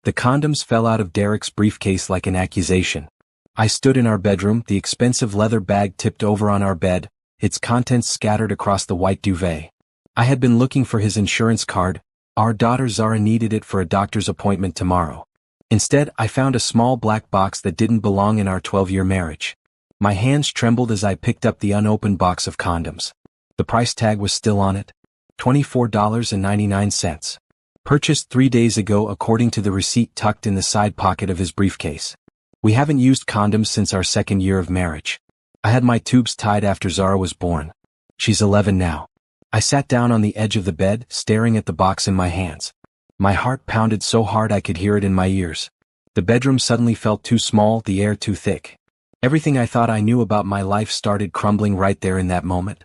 The condoms fell out of Derek's briefcase like an accusation. I stood in our bedroom, the expensive leather bag tipped over on our bed, its contents scattered across the white duvet. I had been looking for his insurance card. Our daughter Zara needed it for a doctor's appointment tomorrow. Instead, I found a small black box that didn't belong in our 12-year marriage. My hands trembled as I picked up the unopened box of condoms. The price tag was still on it. $24.99. Purchased 3 days ago according to the receipt tucked in the side pocket of his briefcase. We haven't used condoms since our 2nd year of marriage. I had my tubes tied after Zara was born. She's 11 now. I sat down on the edge of the bed, staring at the box in my hands. My heart pounded so hard I could hear it in my ears. The bedroom suddenly felt too small, the air too thick. Everything I thought I knew about my life started crumbling right there in that moment.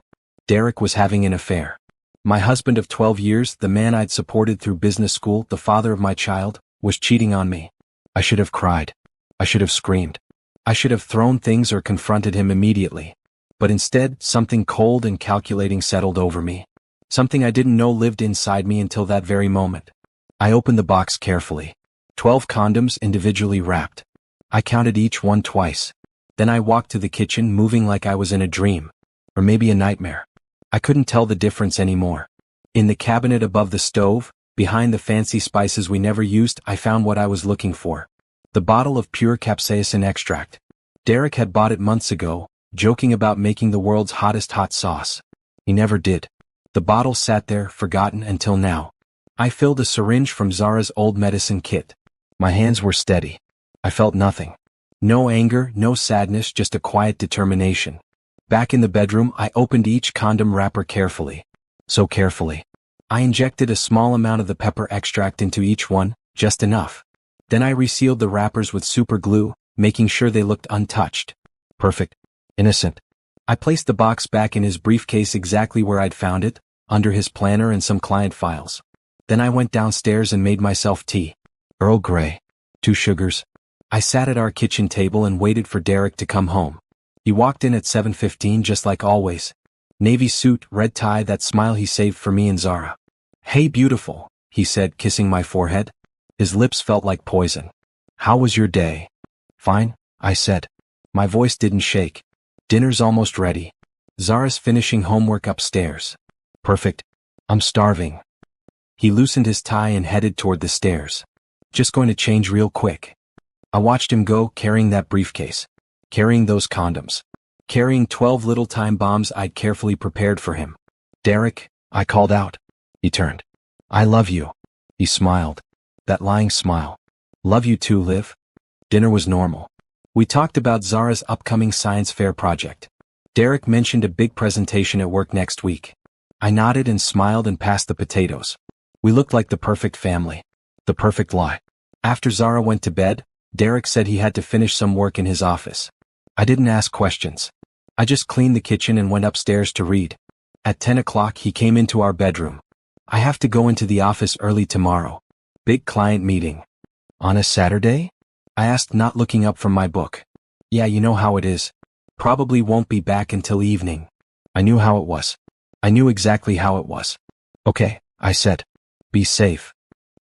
Derek was having an affair. My husband of 12 years, the man I'd supported through business school, the father of my child, was cheating on me. I should have cried. I should have screamed. I should have thrown things or confronted him immediately. But instead, something cold and calculating settled over me. Something I didn't know lived inside me until that very moment. I opened the box carefully. 12 condoms individually wrapped. I counted each one twice. Then I walked to the kitchen, moving like I was in a dream. Or maybe a nightmare. I couldn't tell the difference anymore. In the cabinet above the stove, behind the fancy spices we never used, I found what I was looking for. The bottle of pure capsaicin extract. Derek had bought it months ago, joking about making the world's hottest hot sauce. He never did. The bottle sat there, forgotten until now. I filled a syringe from Zara's old medicine kit. My hands were steady. I felt nothing. No anger, no sadness, just a quiet determination. Back in the bedroom, I opened each condom wrapper carefully. So carefully. I injected a small amount of the pepper extract into each one, just enough. Then I resealed the wrappers with super glue, making sure they looked untouched. Perfect. Innocent. I placed the box back in his briefcase exactly where I'd found it, under his planner and some client files. Then I went downstairs and made myself tea. Earl Grey. 2 sugars. I sat at our kitchen table and waited for Derek to come home. He walked in at 7:15 just like always. Navy suit, red tie, that smile he saved for me and Zara. "Hey beautiful," he said, kissing my forehead. His lips felt like poison. "How was your day?" "Fine," I said. My voice didn't shake. "Dinner's almost ready. Zara's finishing homework upstairs." "Perfect. I'm starving." He loosened his tie and headed toward the stairs. "Just going to change real quick." I watched him go, carrying that briefcase. Carrying those condoms. Carrying 12 little time bombs I'd carefully prepared for him. "Derek," I called out. He turned. "I love you." He smiled. That lying smile. "Love you too, Liv." Dinner was normal. We talked about Zara's upcoming science fair project. Derek mentioned a big presentation at work next week. I nodded and smiled and passed the potatoes. We looked like the perfect family. The perfect lie. After Zara went to bed, Derek said he had to finish some work in his office. I didn't ask questions. I just cleaned the kitchen and went upstairs to read. At 10 o'clock he came into our bedroom. "I have to go into the office early tomorrow. Big client meeting." "On a Saturday?" I asked, not looking up from my book. "Yeah, you know how it is. Probably won't be back until evening." I knew how it was. I knew exactly how it was. "Okay," I said. "Be safe."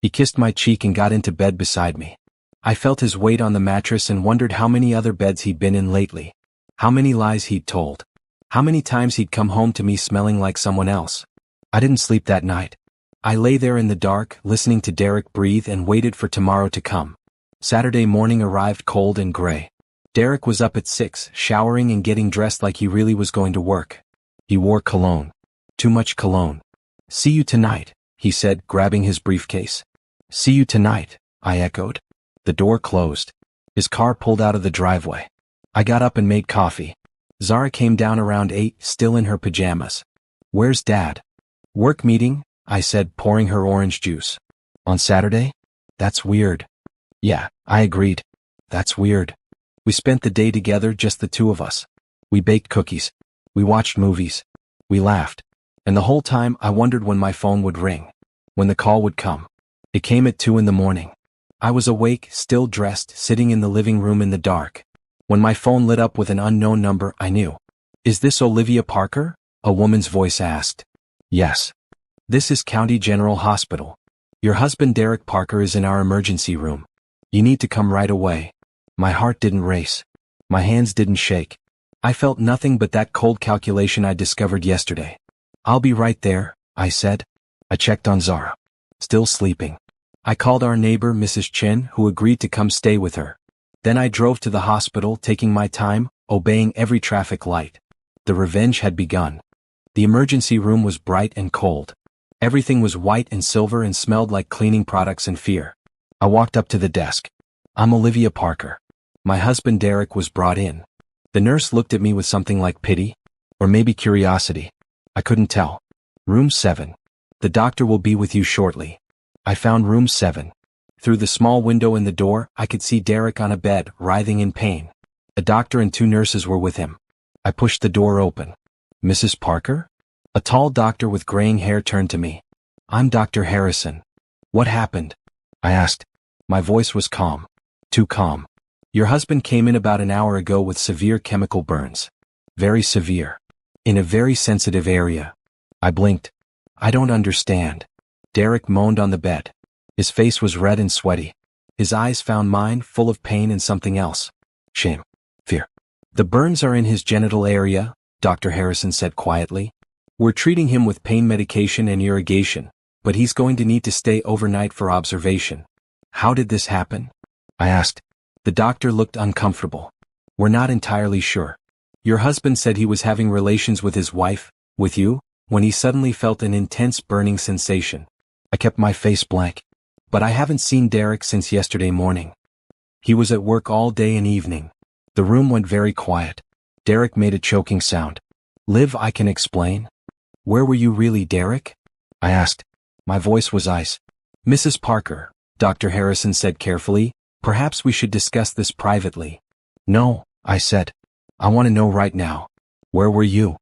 He kissed my cheek and got into bed beside me. I felt his weight on the mattress and wondered how many other beds he'd been in lately. How many lies he'd told. How many times he'd come home to me smelling like someone else. I didn't sleep that night. I lay there in the dark, listening to Derek breathe and waited for tomorrow to come. Saturday morning arrived cold and gray. Derek was up at 6, showering and getting dressed like he really was going to work. He wore cologne. Too much cologne. "See you tonight," he said, grabbing his briefcase. "See you tonight," I echoed. The door closed. His car pulled out of the driveway. I got up and made coffee. Zara came down around 8, still in her pajamas. "Where's Dad?" "Work meeting," I said, pouring her orange juice. "On Saturday? That's weird." "Yeah," I agreed. "That's weird." We spent the day together, just the two of us. We baked cookies. We watched movies. We laughed. And the whole time I wondered when my phone would ring. When the call would come. It came at 2 in the morning. I was awake, still dressed, sitting in the living room in the dark. When my phone lit up with an unknown number, I knew. "Is this Olivia Parker?" a woman's voice asked. "Yes." "This is County General Hospital." Your husband Derek Parker is in our emergency room. You need to come right away. My heart didn't race. My hands didn't shake. I felt nothing but that cold calculation I discovered yesterday. I'll be right there, I said. I checked on Zara. Still sleeping. I called our neighbor, Mrs. Chen, who agreed to come stay with her. Then I drove to the hospital, taking my time, obeying every traffic light. The revenge had begun. The emergency room was bright and cold. Everything was white and silver and smelled like cleaning products and fear. I walked up to the desk. I'm Olivia Parker. My husband Derek was brought in. The nurse looked at me with something like pity, or maybe curiosity. I couldn't tell. Room 7. The doctor will be with you shortly. I found room 7. Through the small window in the door, I could see Derek on a bed, writhing in pain. A doctor and 2 nurses were with him. I pushed the door open. Mrs. Parker? A tall doctor with graying hair turned to me. I'm Dr. Harrison. What happened? I asked. My voice was calm. Too calm. Your husband came in about an hour ago with severe chemical burns. Very severe. In a very sensitive area. I blinked. I don't understand. Derek moaned on the bed. His face was red and sweaty. His eyes found mine, full of pain and something else. Shame. Fear. The burns are in his genital area, Dr. Harrison said quietly. We're treating him with pain medication and irrigation, but he's going to need to stay overnight for observation. How did this happen? I asked. The doctor looked uncomfortable. We're not entirely sure. Your husband said he was having relations with his wife, with you, when he suddenly felt an intense burning sensation. I kept my face blank. But I haven't seen Derek since yesterday morning. He was at work all day and evening. The room went very quiet. Derek made a choking sound. Liv, I can explain. Where were you really, Derek? I asked. My voice was ice. Mrs. Parker, Dr. Harrison said carefully, perhaps we should discuss this privately. No, I said. I want to know right now. Where were you?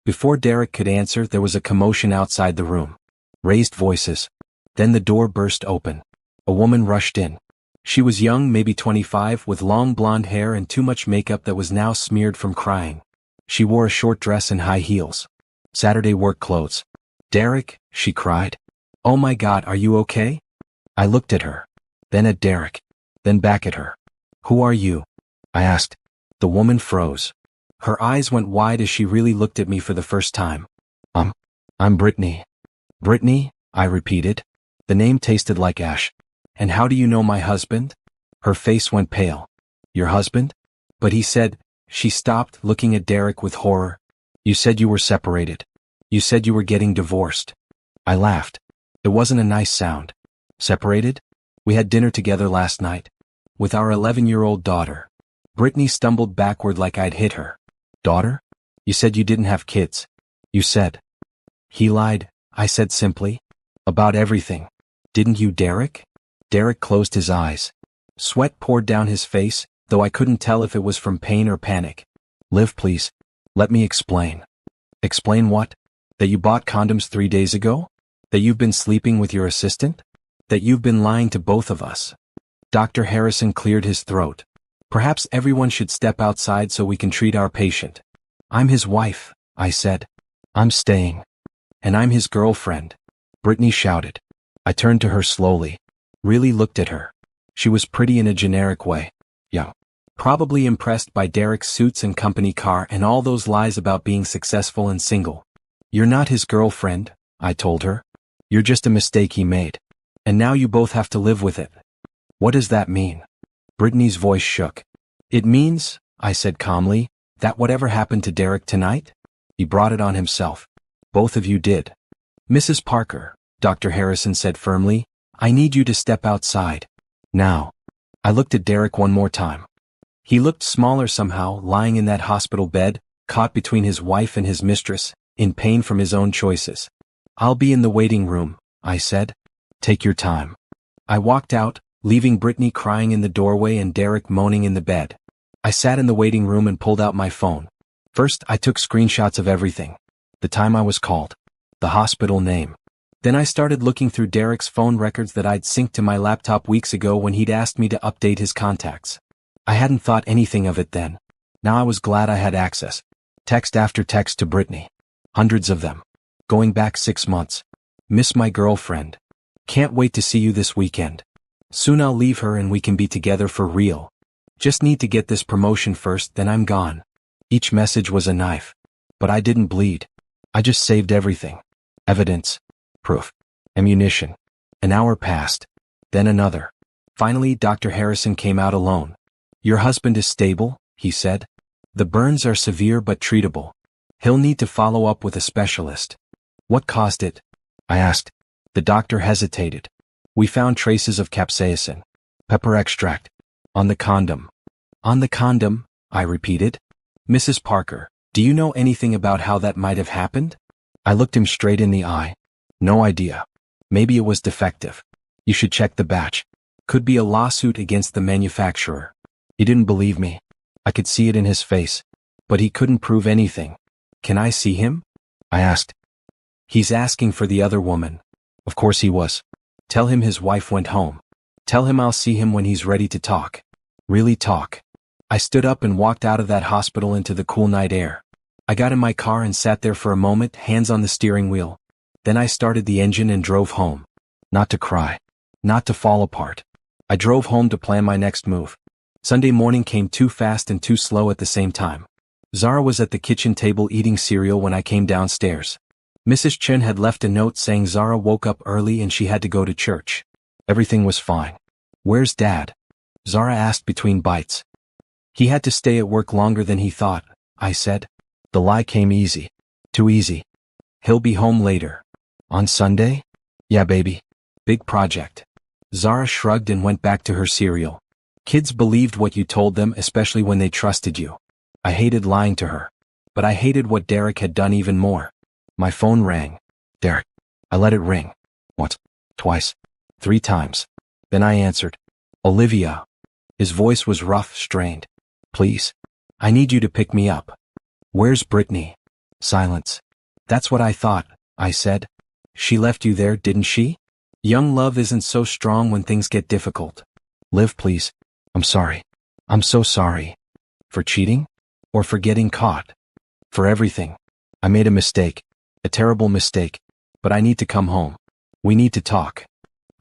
Before Derek could answer, there was a commotion outside the room. Raised voices. Then the door burst open. A woman rushed in. She was young, maybe 25, with long blonde hair and too much makeup that was now smeared from crying. She wore a short dress and high heels. Saturday work clothes. Derek, she cried. Oh my God, are you okay? I looked at her. Then at Derek. Then back at her. Who are you? I asked. The woman froze. Her eyes went wide as she really looked at me for the first time. I'm Brittany. Brittany, I repeated. The name tasted like ash. And how do you know my husband? Her face went pale. Your husband? But he said, she stopped, looking at Derek with horror. You said you were separated. You said you were getting divorced. I laughed. It wasn't a nice sound. Separated? We had dinner together last night. With our 11-year-old daughter. Brittany stumbled backward like I'd hit her. Daughter? You said you didn't have kids. You said. He lied, I said simply. About everything. Didn't you, Derek? Derek closed his eyes. Sweat poured down his face, though I couldn't tell if it was from pain or panic. Liv, please. Let me explain. Explain what? That you bought condoms 3 days ago? That you've been sleeping with your assistant? That you've been lying to both of us? Dr. Harrison cleared his throat. Perhaps everyone should step outside so we can treat our patient. I'm his wife, I said. I'm staying. And I'm his girlfriend. Brittany shouted. I turned to her slowly. Really looked at her. She was pretty in a generic way. Young. Probably impressed by Derek's suits and company car and all those lies about being successful and single. You're not his girlfriend, I told her. You're just a mistake he made. And now you both have to live with it. What does that mean? Brittany's voice shook. It means, I said calmly, that whatever happened to Derek tonight? He brought it on himself. Both of you did. Mrs. Parker, Dr. Harrison said firmly, I need you to step outside. Now. I looked at Derek one more time. He looked smaller somehow, lying in that hospital bed, caught between his wife and his mistress, in pain from his own choices. I'll be in the waiting room, I said. Take your time. I walked out, leaving Brittany crying in the doorway and Derek moaning in the bed. I sat in the waiting room and pulled out my phone. First, I took screenshots of everything. The time I was called. The hospital name. Then I started looking through Derek's phone records that I'd synced to my laptop weeks ago when he'd asked me to update his contacts. I hadn't thought anything of it then. Now I was glad I had access. Text after text to Brittany. Hundreds of them. Going back 6 months. Miss my girlfriend. Can't wait to see you this weekend. Soon I'll leave her and we can be together for real. Just need to get this promotion first, then I'm gone. Each message was a knife. But I didn't bleed. I just saved everything. Evidence. Proof. Ammunition. An hour passed. Then another. Finally, Dr. Harrison came out alone. Your husband is stable, he said. The burns are severe but treatable. He'll need to follow up with a specialist. What caused it? I asked. The doctor hesitated. We found traces of capsaicin. Pepper extract. On the condom. On the condom, I repeated. Mrs. Parker, do you know anything about how that might have happened? I looked him straight in the eye. No idea. Maybe it was defective. You should check the batch. Could be a lawsuit against the manufacturer. He didn't believe me. I could see it in his face. But he couldn't prove anything. Can I see him? I asked. He's asking for the other woman. Of course he was. Tell him his wife went home. Tell him I'll see him when he's ready to talk. Really talk. I stood up and walked out of that hospital into the cool night air. I got in my car and sat there for a moment, hands on the steering wheel. Then I started the engine and drove home. Not to cry. Not to fall apart. I drove home to plan my next move. Sunday morning came too fast and too slow at the same time. Zara was at the kitchen table eating cereal when I came downstairs. Mrs. Chen had left a note saying Zara woke up early and she had to go to church. Everything was fine. Where's Dad? Zara asked between bites. He had to stay at work longer than he thought, I said. The lie came easy. Too easy. He'll be home later. On Sunday? Yeah, baby. Big project. Zara shrugged and went back to her cereal. Kids believed what you told them, especially when they trusted you. I hated lying to her. But I hated what Derek had done even more. My phone rang. Derek. I let it ring. Once. Twice. 3 times. Then I answered. Olivia. His voice was rough, strained. Please. I need you to pick me up. Where's Brittany? Silence. That's what I thought, I said. She left you there, didn't she? Young love isn't so strong when things get difficult. Liv, please. I'm sorry. I'm so sorry. For cheating? Or for getting caught? For everything. I made a mistake. A terrible mistake. But I need to come home. We need to talk.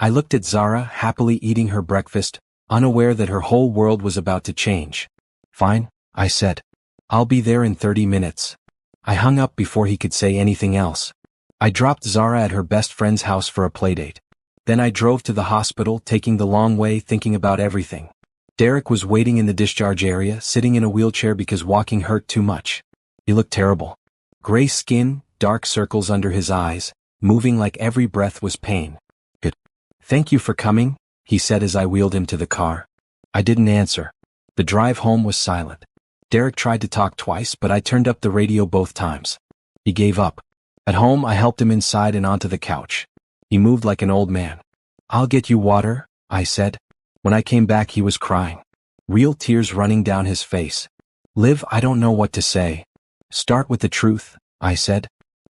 I looked at Zara happily eating her breakfast, unaware that her whole world was about to change. Fine, I said. I'll be there in 30 minutes. I hung up before he could say anything else. I dropped Zara at her best friend's house for a playdate. Then I drove to the hospital, taking the long way, thinking about everything. Derek was waiting in the discharge area, sitting in a wheelchair because walking hurt too much. He looked terrible. Gray skin, dark circles under his eyes, moving like every breath was pain. Good. Thank you for coming, he said as I wheeled him to the car. I didn't answer. The drive home was silent. Derek tried to talk twice, but I turned up the radio both times. He gave up. At home, I helped him inside and onto the couch. He moved like an old man. I'll get you water, I said. When I came back, he was crying. Real tears running down his face. Liv, I don't know what to say. Start with the truth, I said.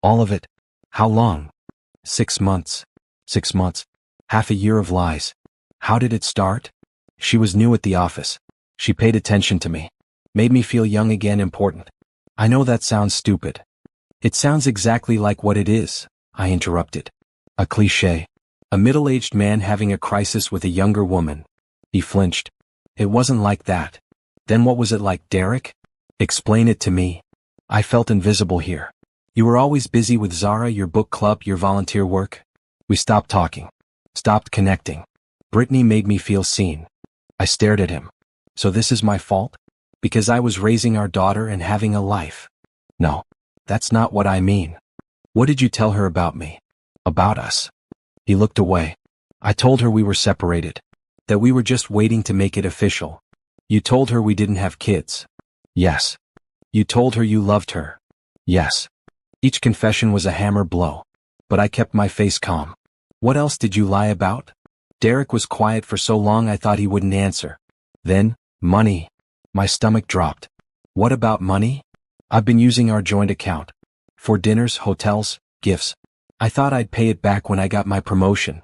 All of it. How long? 6 months. 6 months. Half a year of lies. How did it start? She was new at the office. She paid attention to me. Made me feel young again, important. I know that sounds stupid. It sounds exactly like what it is, I interrupted. A cliché. A middle-aged man having a crisis with a younger woman. He flinched. It wasn't like that. Then what was it like, Derek? Explain it to me. I felt invisible here. You were always busy with Zara, your book club, your volunteer work. We stopped talking. Stopped connecting. Brittany made me feel seen. I stared at him. So this is my fault? Because I was raising our daughter and having a life? No. That's not what I mean. What did you tell her about me? About us? He looked away. I told her we were separated. That we were just waiting to make it official. You told her we didn't have kids. Yes. You told her you loved her. Yes. Each confession was a hammer blow. But I kept my face calm. What else did you lie about? Derek was quiet for so long I thought he wouldn't answer. Then, money. My stomach dropped. What about money? I've been using our joint account. For dinners, hotels, gifts. I thought I'd pay it back when I got my promotion.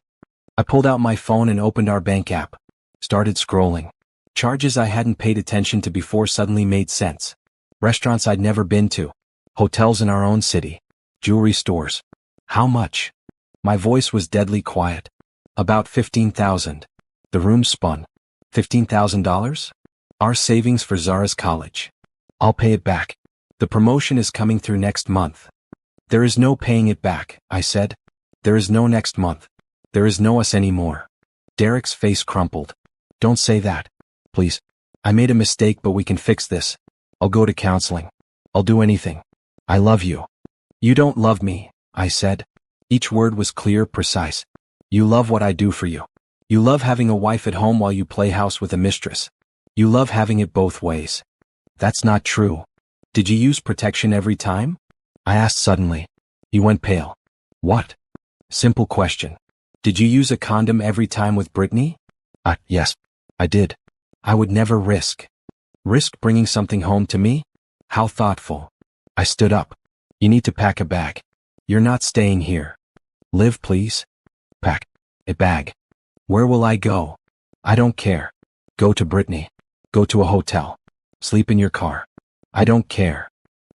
I pulled out my phone and opened our bank app. Started scrolling. Charges I hadn't paid attention to before suddenly made sense. Restaurants I'd never been to. Hotels in our own city. Jewelry stores. How much? My voice was deadly quiet. About 15,000. The room spun. $15,000? Our savings for Zara's college. I'll pay it back. The promotion is coming through next month. There is no paying it back, I said. There is no next month. There is no us anymore. Derek's face crumpled. Don't say that. Please. I made a mistake, but we can fix this. I'll go to counseling. I'll do anything. I love you. You don't love me, I said. Each word was clear, precise. You love what I do for you. You love having a wife at home while you play house with a mistress. You love having it both ways. That's not true. Did you use protection every time? I asked suddenly. He went pale. What? Simple question. Did you use a condom every time with Brittany? Yes, I did. I would never risk bringing something home to me? How thoughtful. I stood up. You need to pack a bag. You're not staying here. Live, please. Pack a bag. Where will I go? I don't care. Go to Brittany. Go to a hotel. Sleep in your car. I don't care.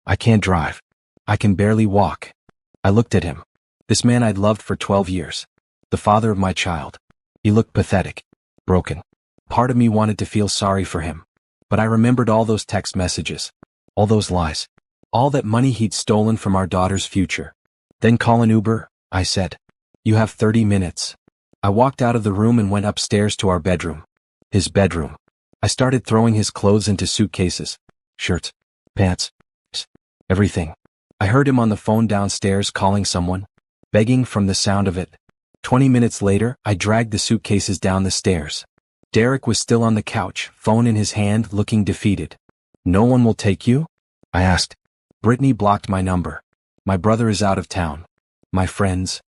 I can't drive. I can barely walk. I looked at him. This man I'd loved for 12 years. The father of my child. He looked pathetic. Broken. Part of me wanted to feel sorry for him. But I remembered all those text messages. All those lies. All that money he'd stolen from our daughter's future. Then call an Uber, I said. You have 30 minutes. I walked out of the room and went upstairs to our bedroom. His bedroom. I started throwing his clothes into suitcases. Shirts. Pants. Everything. I heard him on the phone downstairs calling someone. Begging from the sound of it. 20 minutes later, I dragged the suitcases down the stairs. Derek was still on the couch, phone in his hand, looking defeated. No one will take you? I asked. Brittany blocked my number. My brother is out of town. My friends.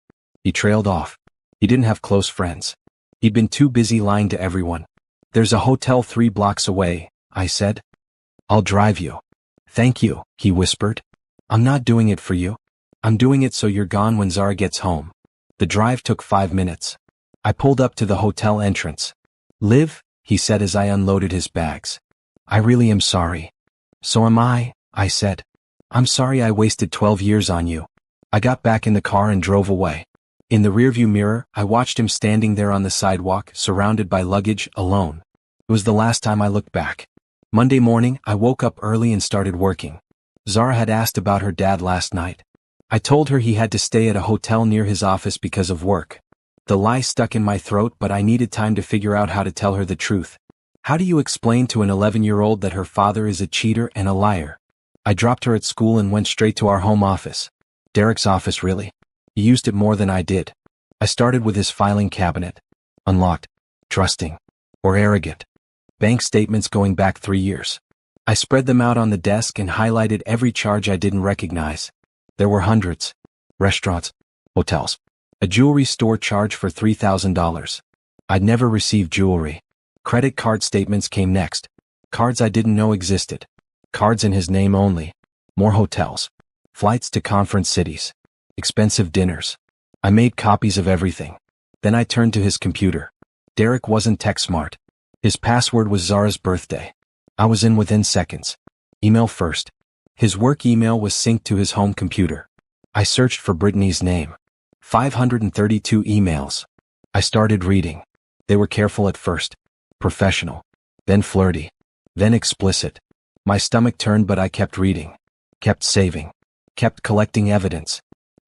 He trailed off. He didn't have close friends. He'd been too busy lying to everyone. There's a hotel 3 blocks away, I said. I'll drive you. Thank you, he whispered. I'm not doing it for you. I'm doing it so you're gone when Zara gets home. The drive took 5 minutes. I pulled up to the hotel entrance. Liv, he said as I unloaded his bags. I really am sorry. So am I said. I'm sorry I wasted 12 years on you. I got back in the car and drove away. In the rearview mirror, I watched him standing there on the sidewalk, surrounded by luggage, alone. It was the last time I looked back. Monday morning, I woke up early and started working. Zara had asked about her dad last night. I told her he had to stay at a hotel near his office because of work. The lie stuck in my throat, but I needed time to figure out how to tell her the truth. How do you explain to an 11-year-old that her father is a cheater and a liar? I dropped her at school and went straight to our home office. Derek's office, really. He used it more than I did. I started with his filing cabinet. Unlocked. Trusting. Or arrogant. Bank statements going back 3 years. I spread them out on the desk and highlighted every charge I didn't recognize. There were hundreds. Restaurants. Hotels. A jewelry store charge for $3,000. I'd never received jewelry. Credit card statements came next. Cards I didn't know existed. Cards in his name only. More hotels. Flights to conference cities. Expensive dinners. I made copies of everything. Then I turned to his computer. Derek wasn't tech smart. His password was Zara's birthday. I was in within seconds. Email first. His work email was synced to his home computer. I searched for Brittany's name. 532 emails. I started reading. They were careful at first. Professional. Then flirty. Then explicit. My stomach turned, but I kept reading. Kept saving. Kept collecting evidence.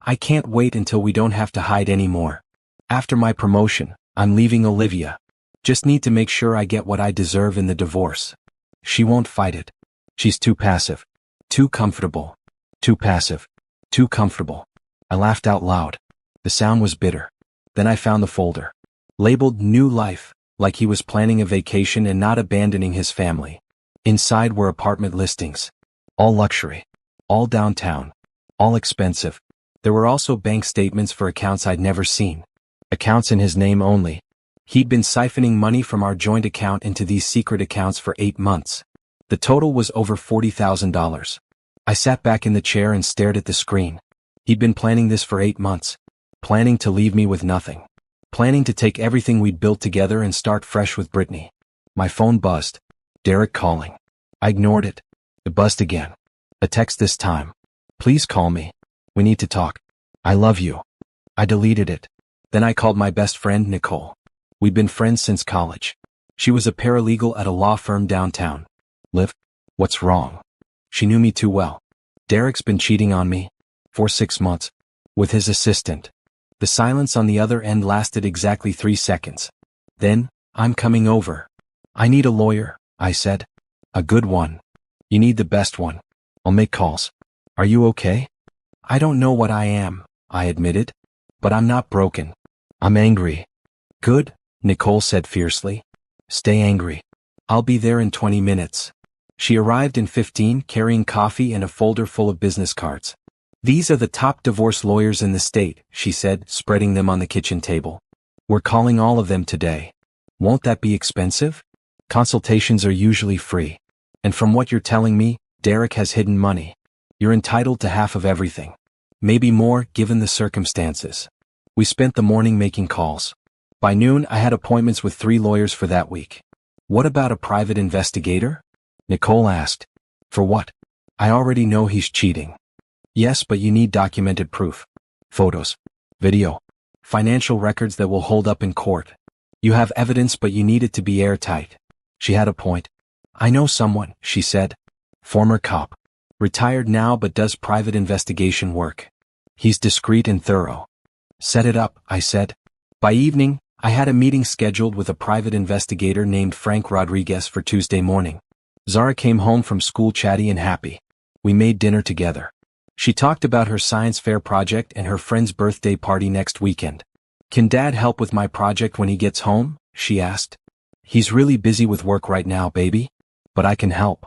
I can't wait until we don't have to hide anymore. After my promotion, I'm leaving Olivia. Just need to make sure I get what I deserve in the divorce. She won't fight it. She's too passive. Too comfortable. Too passive. Too comfortable. I laughed out loud. The sound was bitter. Then I found the folder. Labeled New Life, like he was planning a vacation and not abandoning his family. Inside were apartment listings. All luxury. All downtown. All expensive. There were also bank statements for accounts I'd never seen. Accounts in his name only. He'd been siphoning money from our joint account into these secret accounts for 8 months. The total was over $40,000. I sat back in the chair and stared at the screen. He'd been planning this for 8 months. Planning to leave me with nothing. Planning to take everything we'd built together and start fresh with Brittany. My phone buzzed. Derek calling. I ignored it. It buzzed again. A text this time. Please call me. We need to talk. I love you. I deleted it. Then I called my best friend Nicole. We'd been friends since college. She was a paralegal at a law firm downtown. Liv, what's wrong? She knew me too well. Derek's been cheating on me. For 6 months. With his assistant. The silence on the other end lasted exactly 3 seconds. Then, I'm coming over. I need a lawyer, I said. A good one. You need the best one. I'll make calls. Are you okay? I don't know what I am, I admitted. But I'm not broken. I'm angry. Good, Nicole said fiercely. Stay angry. I'll be there in 20 minutes. She arrived in 15 carrying coffee and a folder full of business cards. These are the top divorce lawyers in the state, she said, spreading them on the kitchen table. We're calling all of them today. Won't that be expensive? Consultations are usually free. And from what you're telling me, Derek has hidden money. You're entitled to half of everything. Maybe more, given the circumstances. We spent the morning making calls. By noon, I had appointments with 3 lawyers for that week. What about a private investigator? Nicole asked. For what? I already know he's cheating. Yes, but you need documented proof. Photos. Video. Financial records that will hold up in court. You have evidence, but you need it to be airtight. She had a point. I know someone, she said. Former cop. Retired now but does private investigation work. He's discreet and thorough. Set it up, I said. By evening, I had a meeting scheduled with a private investigator named Frank Rodriguez for Tuesday morning. Zara came home from school chatty and happy. We made dinner together. She talked about her science fair project and her friend's birthday party next weekend. Can Dad help with my project when he gets home? She asked. He's really busy with work right now, baby. But I can help.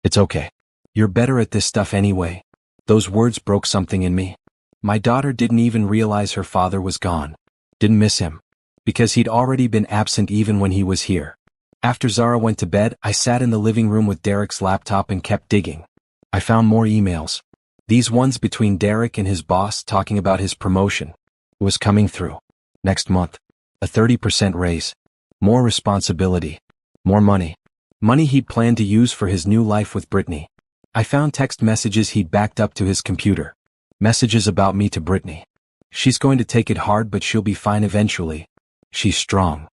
It's okay. You're better at this stuff anyway. Those words broke something in me. My daughter didn't even realize her father was gone. Didn't miss him. Because he'd already been absent even when he was here. After Zara went to bed, I sat in the living room with Derek's laptop and kept digging. I found more emails. These ones between Derek and his boss talking about his promotion. It was coming through. Next month. A 30% raise. More responsibility. More money. Money he'd planned to use for his new life with Brittany. I found text messages he'd backed up to his computer. Messages about me to Brittany. She's going to take it hard, but she'll be fine eventually. She's strong.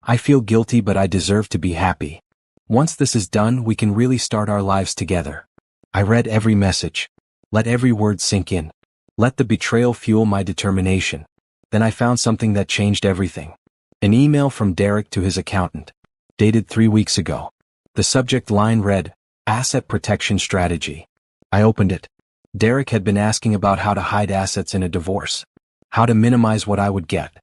I feel guilty, but I deserve to be happy. Once this is done, we can really start our lives together. I read every message. Let every word sink in. Let the betrayal fuel my determination. Then I found something that changed everything. An email from Derek to his accountant. Dated 3 weeks ago. The subject line read, Asset Protection Strategy. I opened it. Derek had been asking about how to hide assets in a divorce. How to minimize what I would get.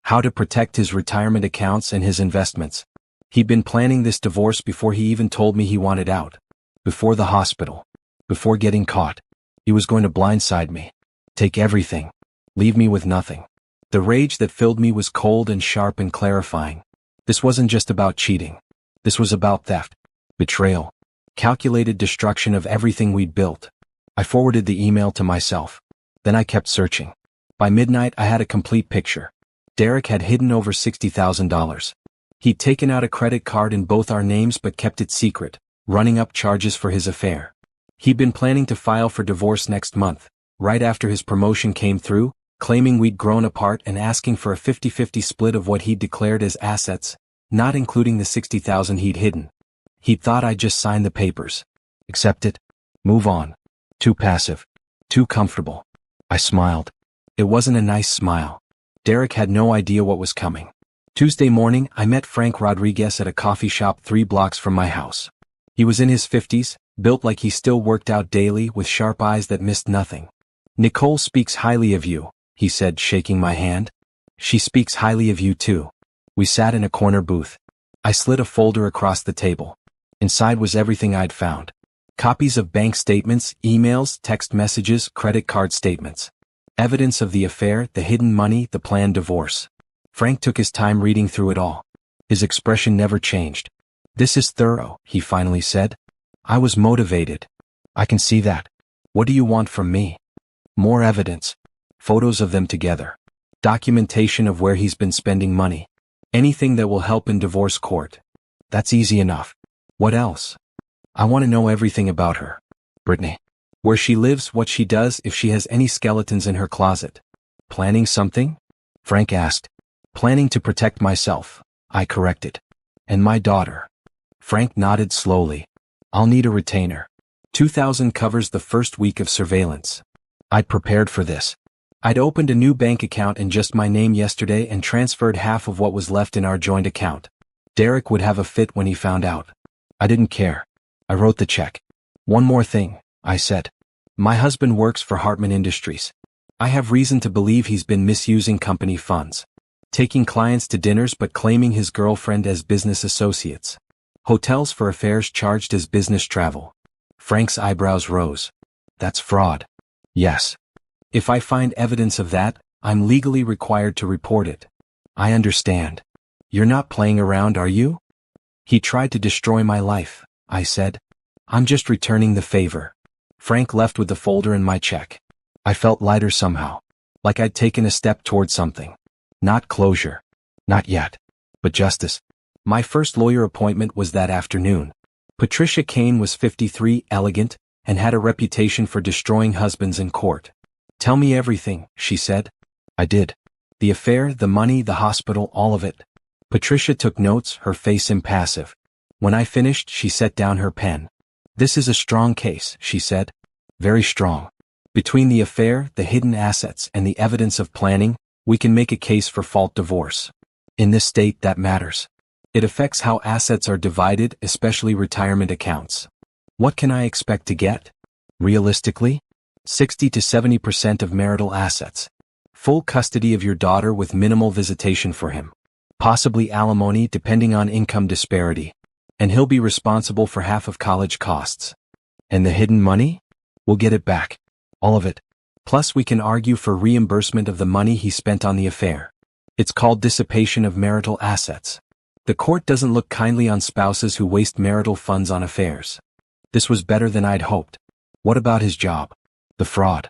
How to protect his retirement accounts and his investments. He'd been planning this divorce before he even told me he wanted out. Before the hospital. Before getting caught. He was going to blindside me. Take everything. Leave me with nothing. The rage that filled me was cold and sharp and clarifying. This wasn't just about cheating. This was about theft. Betrayal. Calculated destruction of everything we'd built. I forwarded the email to myself. Then I kept searching. By midnight I had a complete picture. Derek had hidden over $60,000. He'd taken out a credit card in both our names but kept it secret, running up charges for his affair. He'd been planning to file for divorce next month, right after his promotion came through, claiming we'd grown apart and asking for a 50-50 split of what he'd declared as assets, not including the $60,000 he'd hidden. He'd thought I'd just sign the papers. Accept it. Move on. Too passive. Too comfortable. I smiled. It wasn't a nice smile. Derek had no idea what was coming. Tuesday morning, I met Frank Rodriguez at a coffee shop 3 blocks from my house. He was in his 50s, built like he still worked out daily with sharp eyes that missed nothing. Nicole speaks highly of you, he said, shaking my hand. She speaks highly of you too. We sat in a corner booth. I slid a folder across the table. Inside was everything I'd found. Copies of bank statements, emails, text messages, credit card statements. Evidence of the affair, the hidden money, the planned divorce. Frank took his time reading through it all. His expression never changed. This is thorough, he finally said. I was motivated. I can see that. What do you want from me? More evidence. Photos of them together. Documentation of where he's been spending money. Anything that will help in divorce court. That's easy enough. What else? I want to know everything about her. Brittany. Where she lives, what she does, if she has any skeletons in her closet. Planning something? Frank asked. Planning to protect myself, I corrected. And my daughter. Frank nodded slowly. I'll need a retainer. 2,000 covers the first week of surveillance. I'd prepared for this. I'd opened a new bank account in just my name yesterday and transferred half of what was left in our joint account. Derek would have a fit when he found out. I didn't care. I wrote the check. One more thing, I said. My husband works for Hartman Industries. I have reason to believe he's been misusing company funds. Taking clients to dinners but claiming his girlfriend as business associates. Hotels for affairs charged as business travel. Frank's eyebrows rose. That's fraud. Yes. If I find evidence of that, I'm legally required to report it. I understand. You're not playing around, are you? He tried to destroy my life, I said. I'm just returning the favor. Frank left with the folder and my check. I felt lighter somehow. Like I'd taken a step toward something. Not closure. Not yet. But justice. My first lawyer appointment was that afternoon. Patricia Kane was 53, elegant, and had a reputation for destroying husbands in court. Tell me everything, she said. I did. The affair, the money, the hospital, all of it. Patricia took notes, her face impassive. When I finished, she set down her pen. This is a strong case, she said. Very strong. Between the affair, the hidden assets, and the evidence of planning, we can make a case for fault divorce. In this state, that matters. It affects how assets are divided, especially retirement accounts. What can I expect to get? Realistically? 60 to 70% of marital assets. Full custody of your daughter with minimal visitation for him. Possibly alimony depending on income disparity. And he'll be responsible for half of college costs. And the hidden money? We'll get it back. All of it. Plus we can argue for reimbursement of the money he spent on the affair. It's called dissipation of marital assets. The court doesn't look kindly on spouses who waste marital funds on affairs. This was better than I'd hoped. What about his job? The fraud.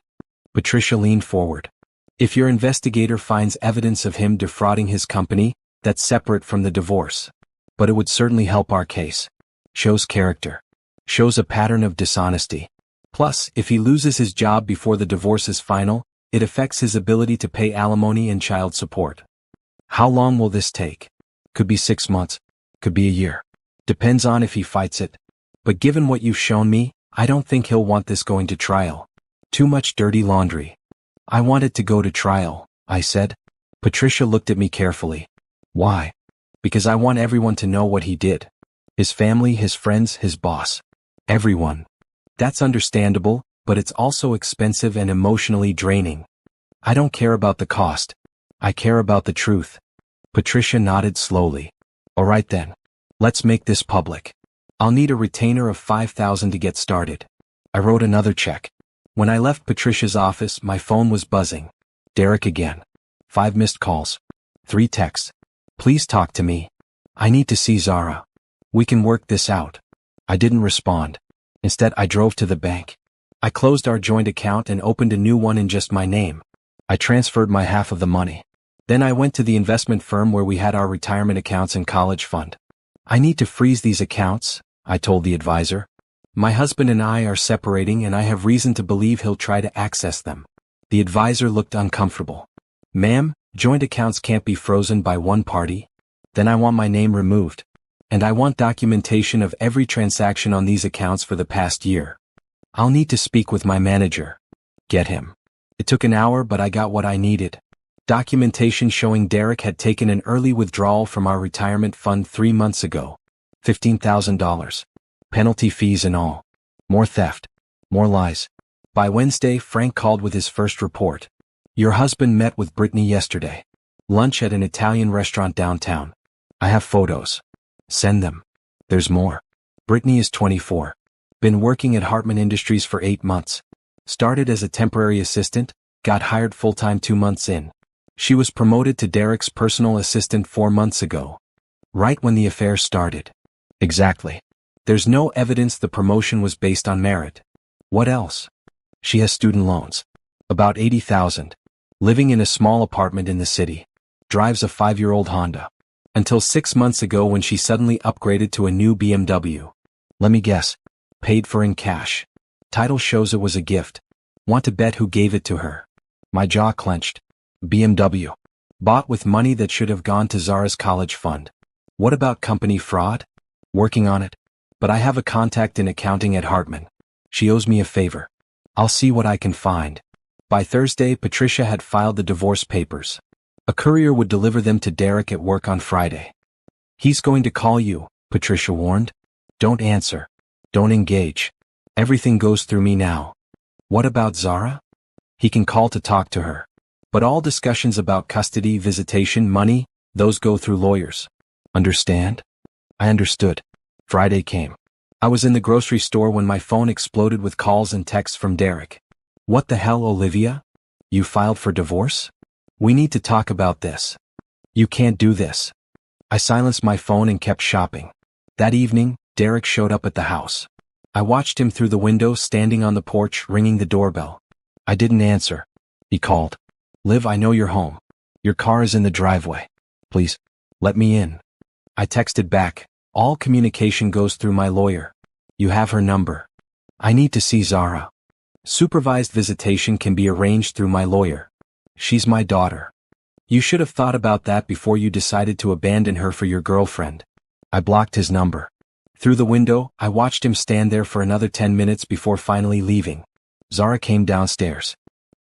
Patricia leaned forward. If your investigator finds evidence of him defrauding his company, that's separate from the divorce. But it would certainly help our case. Shows character. Shows a pattern of dishonesty. Plus, if he loses his job before the divorce is final, it affects his ability to pay alimony and child support. How long will this take? Could be 6 months. Could be a year. Depends on if he fights it. But given what you've shown me, I don't think he'll want this going to trial. Too much dirty laundry. I want it to go to trial, I said. Patricia looked at me carefully. Why? Because I want everyone to know what he did. His family, his friends, his boss. Everyone. That's understandable, but it's also expensive and emotionally draining. I don't care about the cost. I care about the truth. Patricia nodded slowly. All right then. Let's make this public. I'll need a retainer of $5,000 to get started. I wrote another check. When I left Patricia's office, my phone was buzzing. Derek again. 5 missed calls. 3 texts. Please talk to me. I need to see Zara. We can work this out. I didn't respond. Instead, I drove to the bank. I closed our joint account and opened a new one in just my name. I transferred my half of the money. Then I went to the investment firm where we had our retirement accounts and college fund. I need to freeze these accounts, I told the advisor. My husband and I are separating and I have reason to believe he'll try to access them. The advisor looked uncomfortable. Ma'am, joint accounts can't be frozen by one party. Then I want my name removed. And I want documentation of every transaction on these accounts for the past year. I'll need to speak with my manager. Get him. It took an hour, but I got what I needed. Documentation showing Derek had taken an early withdrawal from our retirement fund 3 months ago. $15,000. Penalty fees and all. More theft. More lies. By Wednesday, Frank called with his first report. Your husband met with Brittany yesterday. Lunch at an Italian restaurant downtown. I have photos. Send them. There's more. Brittany is 24. Been working at Hartman Industries for 8 months. Started as a temporary assistant, got hired full-time 2 months in. She was promoted to Derek's personal assistant 4 months ago. Right when the affair started. Exactly. There's no evidence the promotion was based on merit. What else? She has student loans. About $80,000. Living in a small apartment in the city. Drives a 5-year-old Honda. Until 6 months ago when she suddenly upgraded to a new BMW. Let me guess. Paid for in cash. Title shows it was a gift. Want to bet who gave it to her? My jaw clenched. BMW. Bought with money that should have gone to Zara's college fund. What about company fraud? Working on it. But I have a contact in accounting at Hartman. She owes me a favor. I'll see what I can find. By Thursday, Patricia had filed the divorce papers. A courier would deliver them to Derek at work on Friday. He's going to call you, Patricia warned. Don't answer. Don't engage. Everything goes through me now. What about Zara? He can call to talk to her. But all discussions about custody, visitation, money, those go through lawyers. Understand? I understood. Friday came. I was in the grocery store when my phone exploded with calls and texts from Derek. What the hell, Olivia? You filed for divorce? We need to talk about this. You can't do this. I silenced my phone and kept shopping. That evening, Derek showed up at the house. I watched him through the window, standing on the porch, ringing the doorbell. I didn't answer. He called. Liv, I know you're home. Your car is in the driveway. Please, let me in. I texted back. All communication goes through my lawyer. You have her number. I need to see Zara. Supervised visitation can be arranged through my lawyer. She's my daughter. You should have thought about that before you decided to abandon her for your girlfriend. I blocked his number. Through the window, I watched him stand there for another 10 minutes before finally leaving. Zara came downstairs.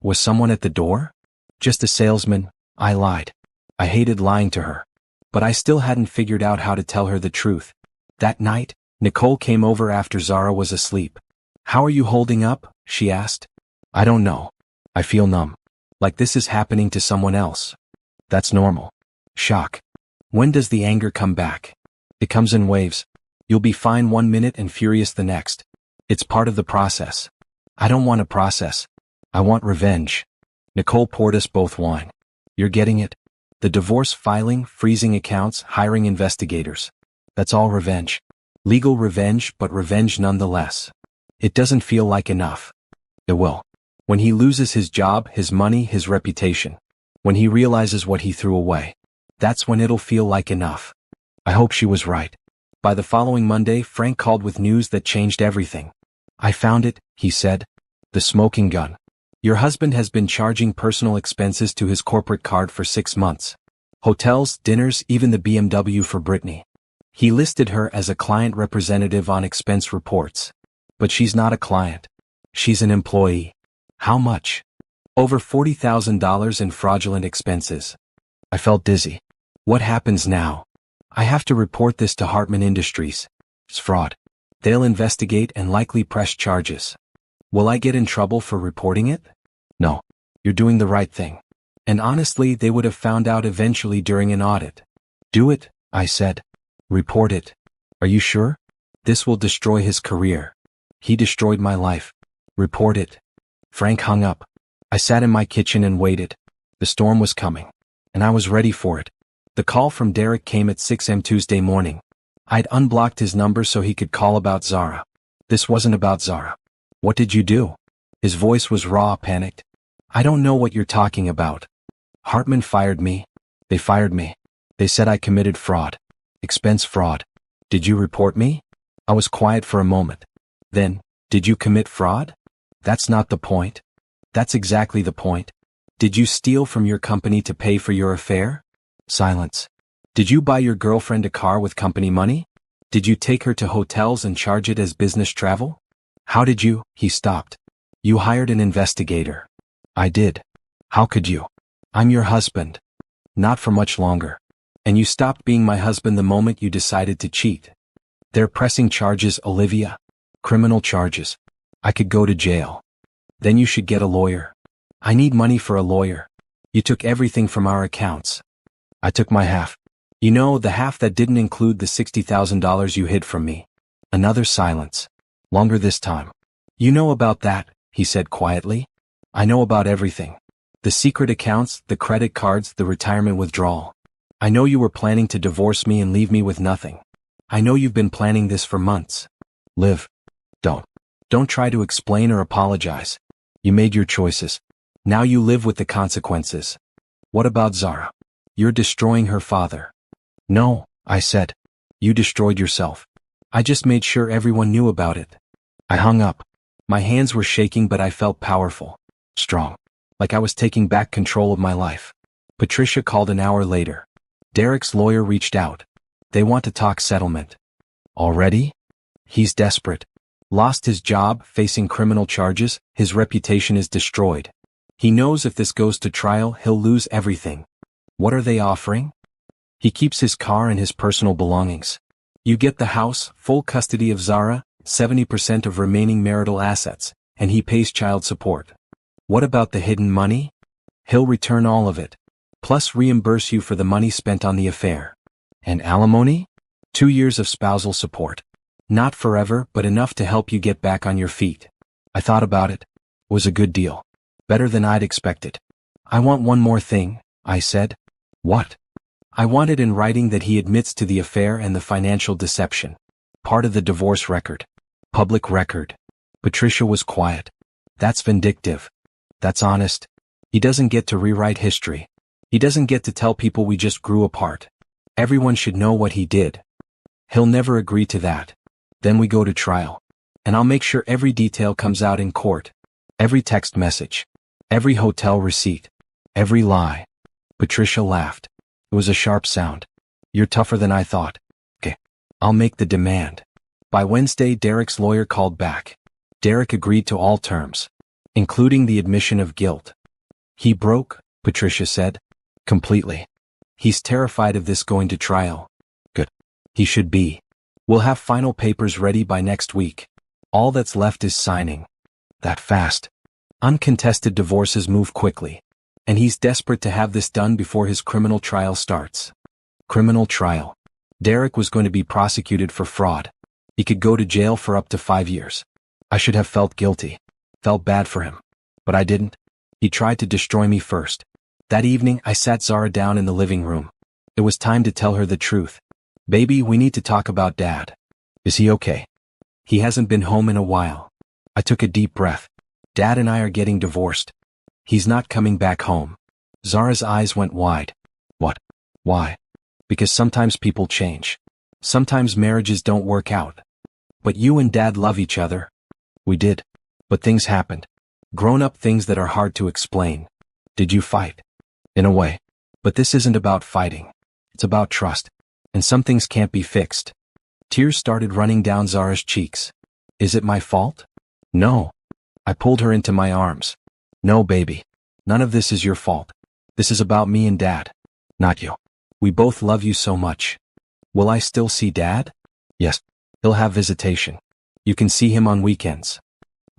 Was someone at the door? Just a salesman. I lied. I hated lying to her. But I still hadn't figured out how to tell her the truth. That night, Nicole came over after Zara was asleep. How are you holding up? She asked. I don't know. I feel numb. Like this is happening to someone else. That's normal. Shock. When does the anger come back? It comes in waves. You'll be fine 1 minute and furious the next. It's part of the process. I don't want a process. I want revenge. Nicole poured us both wine. You're getting it? The divorce filing, freezing accounts, hiring investigators. That's all revenge. Legal revenge, but revenge nonetheless. It doesn't feel like enough. It will. When he loses his job, his money, his reputation. When he realizes what he threw away. That's when it'll feel like enough. I hope she was right. By the following Monday, Frank called with news that changed everything. I found it, he said. The smoking gun. Your husband has been charging personal expenses to his corporate card for 6 months. Hotels, dinners, even the BMW for Brittany. He listed her as a client representative on expense reports. But she's not a client. She's an employee. How much? Over $40,000 in fraudulent expenses. I felt dizzy. What happens now? I have to report this to Hartman Industries. It's fraud. They'll investigate and likely press charges. Will I get in trouble for reporting it? No. You're doing the right thing. And honestly, they would have found out eventually during an audit. Do it, I said. Report it. Are you sure? This will destroy his career. He destroyed my life. Report it. Frank hung up. I sat in my kitchen and waited. The storm was coming. And I was ready for it. The call from Derek came at 6 a.m. Tuesday morning. I'd unblocked his number so he could call about Zara. This wasn't about Zara. What did you do? His voice was raw, panicked. I don't know what you're talking about. Hartman fired me. They fired me. They said I committed fraud. Expense fraud. Did you report me? I was quiet for a moment. Then, did you commit fraud? That's not the point. That's exactly the point. Did you steal from your company to pay for your affair? Silence. Did you buy your girlfriend a car with company money? Did you take her to hotels and charge it as business travel? How did you? He stopped. You hired an investigator. I did. How could you? I'm your husband. Not for much longer. And you stopped being my husband the moment you decided to cheat. They're pressing charges, Olivia. Criminal charges. I could go to jail. Then you should get a lawyer. I need money for a lawyer. You took everything from our accounts. I took my half. You know, the half that didn't include the $60,000 you hid from me. Another silence. Longer this time. You know about that, he said quietly. I know about everything. The secret accounts, the credit cards, the retirement withdrawal. I know you were planning to divorce me and leave me with nothing. I know you've been planning this for months. Liv. Don't try to explain or apologize. You made your choices. Now you live with the consequences. What about Zara? You're destroying her father. No, I said. You destroyed yourself. I just made sure everyone knew about it. I hung up. My hands were shaking, but I felt powerful. Strong. Like I was taking back control of my life. Patricia called an hour later. Derek's lawyer reached out. They want to talk settlement. Already? He's desperate. Lost his job, facing criminal charges, his reputation is destroyed. He knows if this goes to trial, he'll lose everything. What are they offering? He keeps his car and his personal belongings. You get the house, full custody of Zara, 70% of remaining marital assets, and he pays child support. What about the hidden money? He'll return all of it, plus reimburse you for the money spent on the affair. And alimony? 2 years of spousal support. Not forever, but enough to help you get back on your feet. I thought about it. It was a good deal. Better than I'd expected. I want one more thing, I said. What? I want it in writing that he admits to the affair and the financial deception. Part of the divorce record. Public record. Patricia was quiet. That's vindictive. That's honest. He doesn't get to rewrite history. He doesn't get to tell people we just grew apart. Everyone should know what he did. He'll never agree to that. Then we go to trial. And I'll make sure every detail comes out in court. Every text message. Every hotel receipt. Every lie. Patricia laughed. It was a sharp sound. You're tougher than I thought. Okay. I'll make the demand. By Wednesday, Derek's lawyer called back. Derek agreed to all terms, including the admission of guilt. He broke, Patricia said. Completely. He's terrified of this going to trial. Good. He should be. We'll have final papers ready by next week. All that's left is signing. That fast. Uncontested divorces move quickly. And he's desperate to have this done before his criminal trial starts. Criminal trial. Derek was going to be prosecuted for fraud. He could go to jail for up to 5 years. I should have felt guilty. Felt bad for him. But I didn't. He tried to destroy me first. That evening, I sat Zara down in the living room. It was time to tell her the truth. Baby, we need to talk about Dad. Is he okay? He hasn't been home in a while. I took a deep breath. Dad and I are getting divorced. He's not coming back home. Zara's eyes went wide. What? Why? Because sometimes people change. Sometimes marriages don't work out. But you and Dad love each other. We did. But things happened. Grown-up things that are hard to explain. Did you fight? In a way. But this isn't about fighting. It's about trust. And some things can't be fixed. Tears started running down Zara's cheeks. Is it my fault? No. I pulled her into my arms. No, baby. None of this is your fault. This is about me and Dad. Not you. We both love you so much. Will I still see Dad? Yes. He'll have visitation. You can see him on weekends.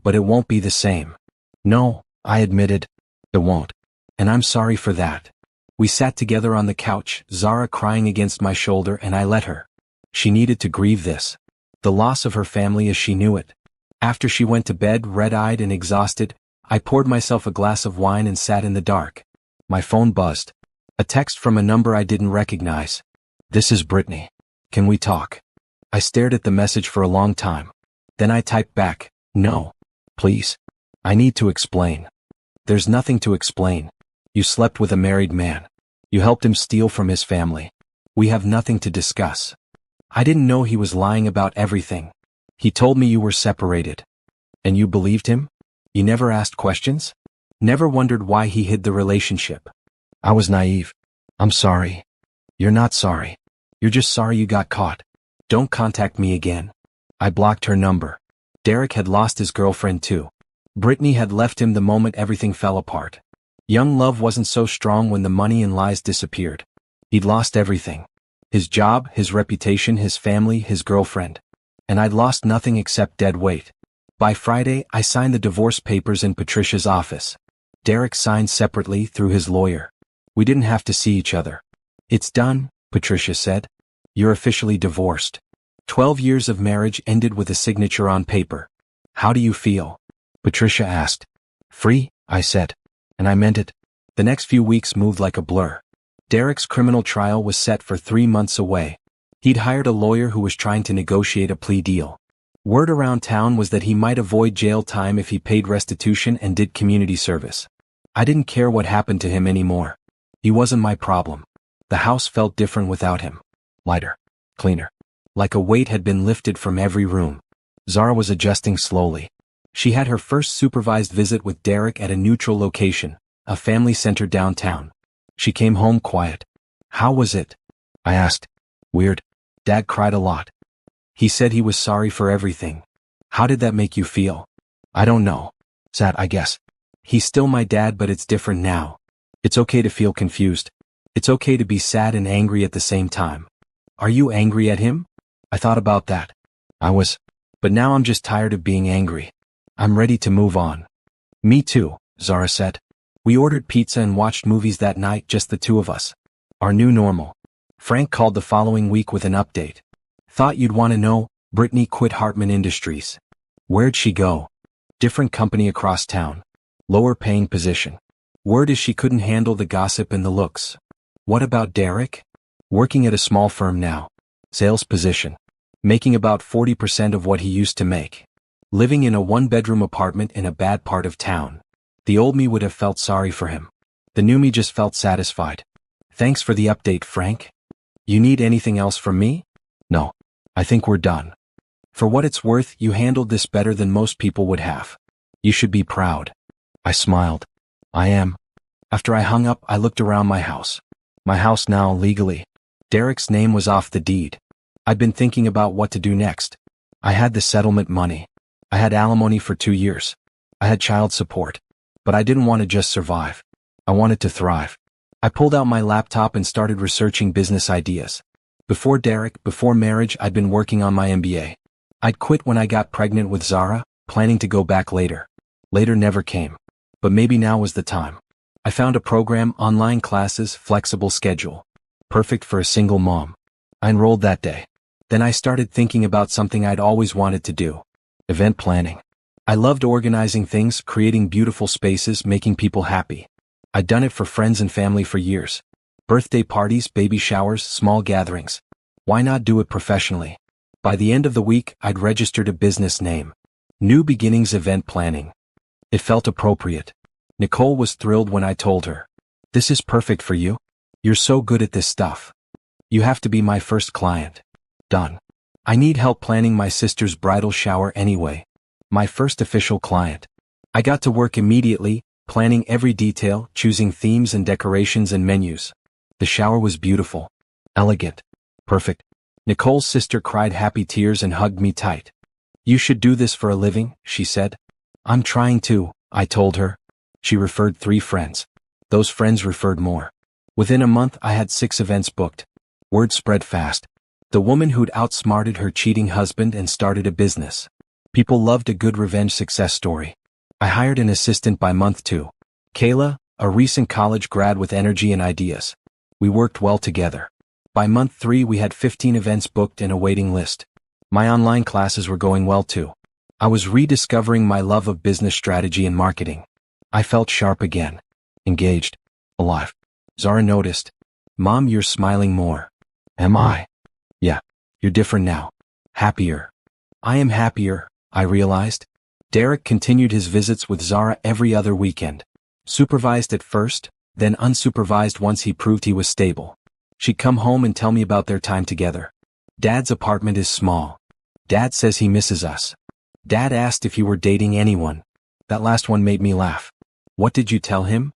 But it won't be the same. No, I admitted. It won't. And I'm sorry for that. We sat together on the couch, Zara crying against my shoulder, and I let her. She needed to grieve this. The loss of her family as she knew it. After she went to bed, red-eyed and exhausted, I poured myself a glass of wine and sat in the dark. My phone buzzed. A text from a number I didn't recognize. This is Brittany. Can we talk? I stared at the message for a long time. Then I typed back, no. Please. I need to explain. There's nothing to explain. You slept with a married man. You helped him steal from his family. We have nothing to discuss. I didn't know he was lying about everything. He told me you were separated. And you believed him? You never asked questions? Never wondered why he hid the relationship? I was naive. I'm sorry. You're not sorry. You're just sorry you got caught. Don't contact me again. I blocked her number. Derek had lost his girlfriend too. Brittany had left him the moment everything fell apart. Young love wasn't so strong when the money and lies disappeared. He'd lost everything. His job, his reputation, his family, his girlfriend. And I'd lost nothing except dead weight. By Friday, I signed the divorce papers in Patricia's office. Derek signed separately through his lawyer. We didn't have to see each other. It's done, Patricia said. You're officially divorced. 12 years of marriage ended with a signature on paper. How do you feel? Patricia asked. Free, I said. And I meant it. The next few weeks moved like a blur. Derek's criminal trial was set for 3 months away. He'd hired a lawyer who was trying to negotiate a plea deal. Word around town was that he might avoid jail time if he paid restitution and did community service. I didn't care what happened to him anymore. He wasn't my problem. The house felt different without him. Lighter. Cleaner. Like a weight had been lifted from every room. Zara was adjusting slowly. She had her first supervised visit with Derek at a neutral location, a family center downtown. She came home quiet. How was it? I asked. Weird. Dad cried a lot. He said he was sorry for everything. How did that make you feel? I don't know. Sad, I guess. He's still my dad, but it's different now. It's okay to feel confused. It's okay to be sad and angry at the same time. Are you angry at him? I thought about that. I was. But now I'm just tired of being angry. I'm ready to move on. Me too, Zara said. We ordered pizza and watched movies that night, just the two of us. Our new normal. Frank called the following week with an update. Thought you'd want to know, Brittany quit Hartman Industries. Where'd she go? Different company across town. Lower paying position. Word is she couldn't handle the gossip and the looks. What about Derek? Working at a small firm now. Sales position. Making about 40% of what he used to make. Living in a one-bedroom apartment in a bad part of town. The old me would have felt sorry for him. The new me just felt satisfied. Thanks for the update, Frank. You need anything else from me? No. I think we're done. For what it's worth, you handled this better than most people would have. You should be proud. I smiled. I am. After I hung up, I looked around my house. My house now, legally. Derek's name was off the deed. I'd been thinking about what to do next. I had the settlement money. I had alimony for 2 years. I had child support. But I didn't want to just survive. I wanted to thrive. I pulled out my laptop and started researching business ideas. Before Derek, before marriage, I'd been working on my MBA. I'd quit when I got pregnant with Zara, planning to go back later. Later never came. But maybe now was the time. I found a program, online classes, flexible schedule. Perfect for a single mom. I enrolled that day. Then I started thinking about something I'd always wanted to do. Event planning. I loved organizing things, creating beautiful spaces, making people happy. I'd done it for friends and family for years. Birthday parties, baby showers, small gatherings. Why not do it professionally? By the end of the week, I'd registered a business name. New Beginnings Event Planning. It felt appropriate. Nicole was thrilled when I told her. This is perfect for you. You're so good at this stuff. You have to be my first client. Done. I need help planning my sister's bridal shower anyway. My first official client. I got to work immediately, planning every detail, choosing themes and decorations and menus. The shower was beautiful. Elegant. Perfect. Nicole's sister cried happy tears and hugged me tight. You should do this for a living, she said. I'm trying to, I told her. She referred 3 friends. Those friends referred more. Within a month I had 6 events booked. Word spread fast. The woman who'd outsmarted her cheating husband and started a business. People loved a good revenge success story. I hired an assistant by month 2. Kayla, a recent college grad with energy and ideas. We worked well together. By month 3 we had 15 events booked and a waiting list. My online classes were going well too. I was rediscovering my love of business strategy and marketing. I felt sharp again. Engaged. Alive. Zara noticed. Mom, you're smiling more. Am I? Yeah. You're different now. Happier. I am happier, I realized. Derek continued his visits with Zara every other weekend. Supervised at first, then unsupervised once he proved he was stable. She'd come home and tell me about their time together. Dad's apartment is small. Dad says he misses us. Dad asked if you were dating anyone. That last one made me laugh. What did you tell him?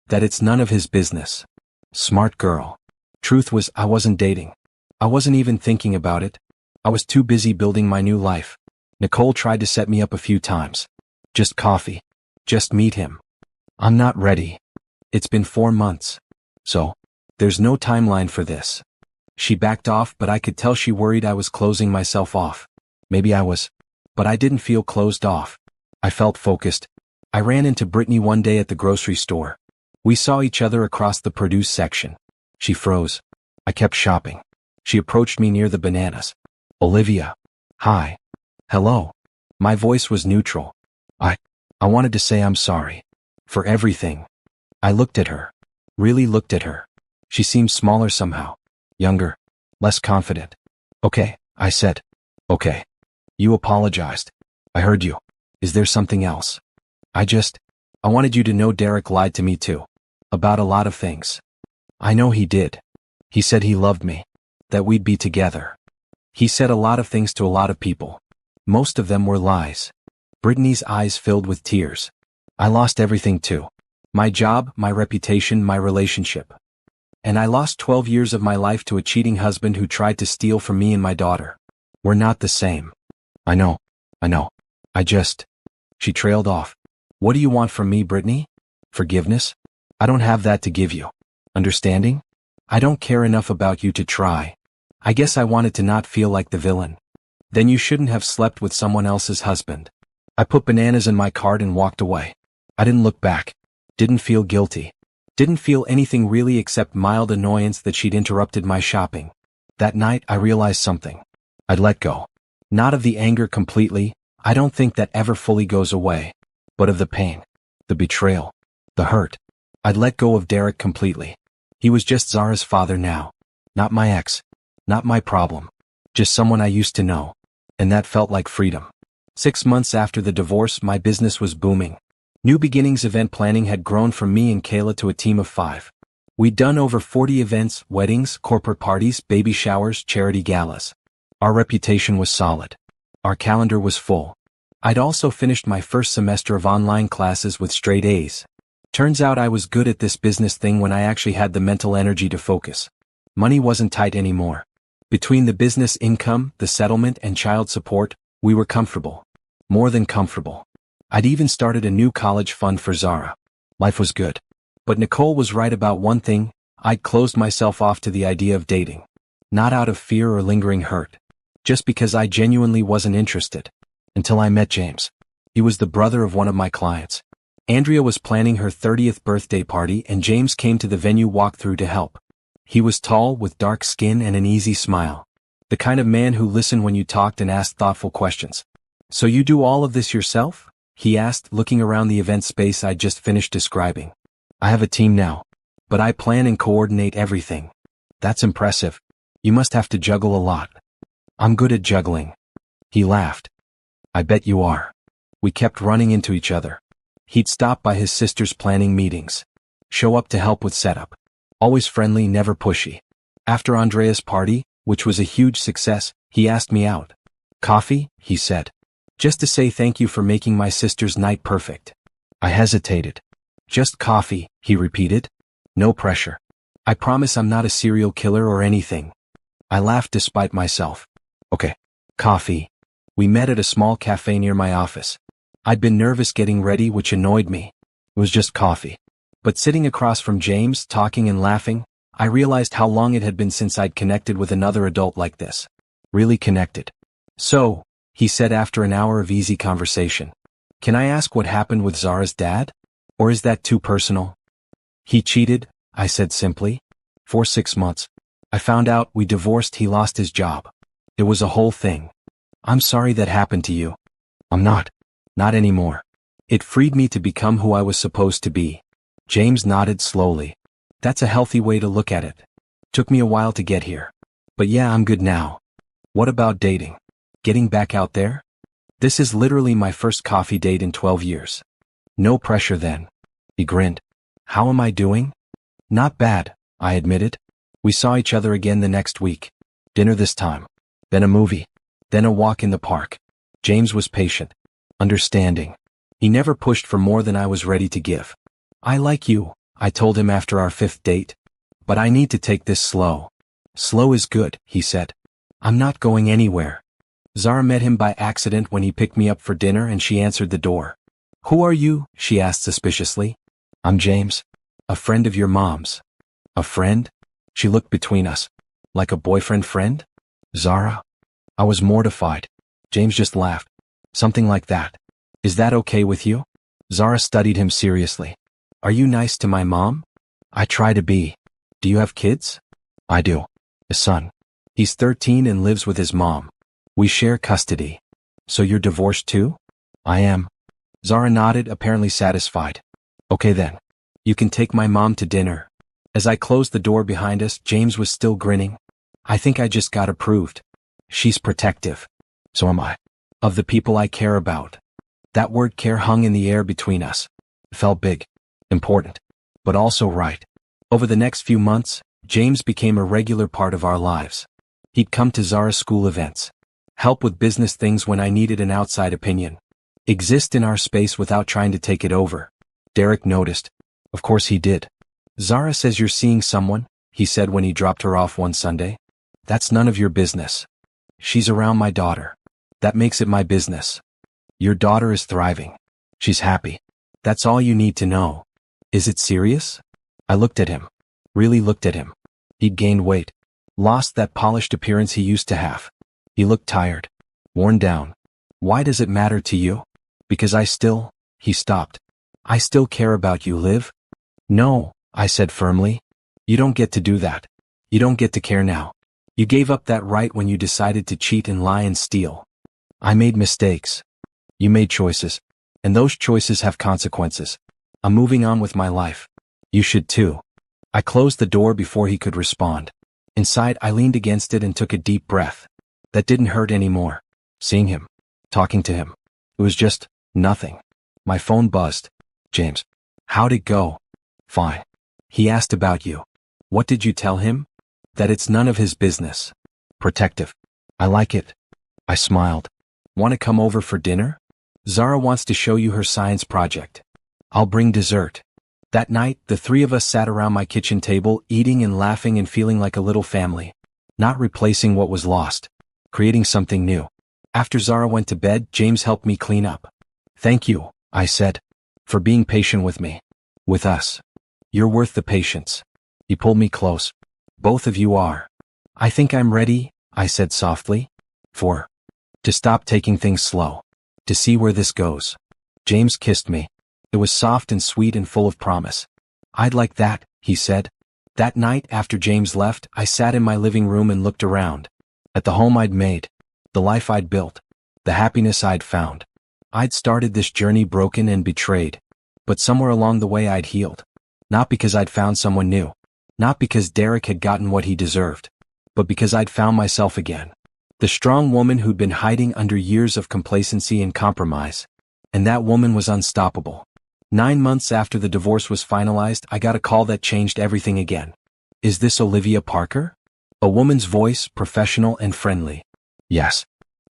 That it's none of his business. Smart girl. Truth was, I wasn't dating. I wasn't even thinking about it. I was too busy building my new life. Nicole tried to set me up a few times. Just coffee. Just meet him. I'm not ready. It's been 4 months. So, there's no timeline for this. She backed off, but I could tell she worried I was closing myself off. Maybe I was. But I didn't feel closed off. I felt focused. I ran into Brittany one day at the grocery store. We saw each other across the produce section. She froze. I kept shopping. She approached me near the bananas. Olivia. Hi. Hello. My voice was neutral. I wanted to say I'm sorry. For everything. I looked at her. Really looked at her. She seemed smaller somehow. Younger. Less confident. Okay, I said. Okay. You apologized. I heard you. Is there something else? I wanted you to know Derek lied to me too. About a lot of things. I know he did. He said he loved me. That we'd be together. He said a lot of things to a lot of people. Most of them were lies. Brittany's eyes filled with tears. I lost everything too. My job, my reputation, my relationship. And I lost 12 years of my life to a cheating husband who tried to steal from me and my daughter. We're not the same. I know. She trailed off. What do you want from me, Brittany? Forgiveness? I don't have that to give you. Understanding? I don't care enough about you to try. I guess I wanted to not feel like the villain. Then you shouldn't have slept with someone else's husband. I put bananas in my cart and walked away. I didn't look back. Didn't feel guilty. Didn't feel anything really except mild annoyance that she'd interrupted my shopping. That night I realized something. I'd let go. Not of the anger completely, I don't think that ever fully goes away. But of the pain. The betrayal. The hurt. I'd let go of Derek completely. He was just Zara's father now. Not my ex. Not my problem. Just someone I used to know. And that felt like freedom. 6 months after the divorce, my business was booming. New Beginnings event planning had grown from me and Kayla to a team of 5. We'd done over 40 events, weddings, corporate parties, baby showers, charity galas. Our reputation was solid. Our calendar was full. I'd also finished my first semester of online classes with straight A's. Turns out I was good at this business thing when I actually had the mental energy to focus. Money wasn't tight anymore. Between the business income, the settlement, and child support, we were comfortable. More than comfortable. I'd even started a new college fund for Zara. Life was good. But Nicole was right about one thing: I'd closed myself off to the idea of dating. Not out of fear or lingering hurt. Just because I genuinely wasn't interested. Until I met James. He was the brother of one of my clients. Andrea was planning her 30th birthday party and James came to the venue walkthrough to help. He was tall, with dark skin and an easy smile. The kind of man who listened when you talked and asked thoughtful questions. So you do all of this yourself? He asked, looking around the event space I'd just finished describing. I have a team now. But I plan and coordinate everything. That's impressive. You must have to juggle a lot. I'm good at juggling. He laughed. I bet you are. We kept running into each other. He'd stop by his sister's planning meetings. Show up to help with setup. Always friendly, never pushy. After Andrea's party, which was a huge success, he asked me out. Coffee, he said. Just to say thank you for making my sister's night perfect. I hesitated. Just coffee, he repeated. No pressure. I promise I'm not a serial killer or anything. I laughed despite myself. Okay. Coffee. We met at a small cafe near my office. I'd been nervous getting ready, which annoyed me. It was just coffee. But sitting across from James, talking and laughing, I realized how long it had been since I'd connected with another adult like this. Really connected. So, he said after an hour of easy conversation. Can I ask what happened with Zara's dad? Or is that too personal? He cheated, I said simply. For 6 months. I found out we divorced, he lost his job. It was a whole thing. I'm sorry that happened to you. I'm not. Not anymore. It freed me to become who I was supposed to be. James nodded slowly. That's a healthy way to look at it. Took me a while to get here. But yeah, I'm good now. What about dating? Getting back out there? This is literally my first coffee date in 12 years. No pressure then. He grinned. How am I doing? Not bad, I admitted. We saw each other again the next week. Dinner this time. Then a movie. Then a walk in the park. James was patient. Understanding. He never pushed for more than I was ready to give. I like you, I told him after our 5th date. But I need to take this slow. Slow is good, he said. I'm not going anywhere. Zara met him by accident when he picked me up for dinner and she answered the door. Who are you? She asked suspiciously. I'm James. A friend of your mom's. A friend? She looked between us. Like a boyfriend friend? Zara? I was mortified. James just laughed. Something like that. Is that okay with you? Zara studied him seriously. Are you nice to my mom? I try to be. Do you have kids? I do. A son. He's 13 and lives with his mom. We share custody. So you're divorced too? I am. Zara nodded, apparently satisfied. Okay then. You can take my mom to dinner. As I closed the door behind us, James was still grinning. I think I just got approved. She's protective. So am I. Of the people I care about. That word care hung in the air between us. It felt big. Important. But also right. Over the next few months, James became a regular part of our lives. He'd come to Zara's school events. Help with business things when I needed an outside opinion. Exist in our space without trying to take it over. Derek noticed. Of course he did. Zara says you're seeing someone, he said when he dropped her off one Sunday. That's none of your business. She's around my daughter. That makes it my business. Your daughter is thriving. She's happy. That's all you need to know. Is it serious? I looked at him. Really looked at him. He'd gained weight. Lost that polished appearance he used to have. He looked tired. Worn down. Why does it matter to you? Because he stopped. I still care about you, Liv. No, I said firmly. You don't get to do that. You don't get to care now. You gave up that right when you decided to cheat and lie and steal. I made mistakes. You made choices. And those choices have consequences. I'm moving on with my life. You should too. I closed the door before he could respond. Inside, I leaned against it and took a deep breath. That didn't hurt anymore. Seeing him. Talking to him. It was just nothing. My phone buzzed. James. How'd it go? Fine. He asked about you. What did you tell him? That it's none of his business. Protective. I like it. I smiled. Want to come over for dinner? Zara wants to show you her science project. I'll bring dessert. That night, the three of us sat around my kitchen table, eating and laughing and feeling like a little family. Not replacing what was lost. Creating something new. After Zara went to bed, James helped me clean up. Thank you, I said, for being patient with me. With us. You're worth the patience. He pulled me close. Both of you are. I think I'm ready, I said softly. To stop taking things slow. To see where this goes. James kissed me. It was soft and sweet and full of promise. I'd like that, he said. That night, after James left, I sat in my living room and looked around. At the home I'd made. The life I'd built. The happiness I'd found. I'd started this journey broken and betrayed. But somewhere along the way I'd healed. Not because I'd found someone new. Not because Derek had gotten what he deserved. But because I'd found myself again. The strong woman who'd been hiding under years of complacency and compromise. And that woman was unstoppable. 9 months after the divorce was finalized, I got a call that changed everything again. Is this Olivia Parker? A woman's voice, professional and friendly. Yes.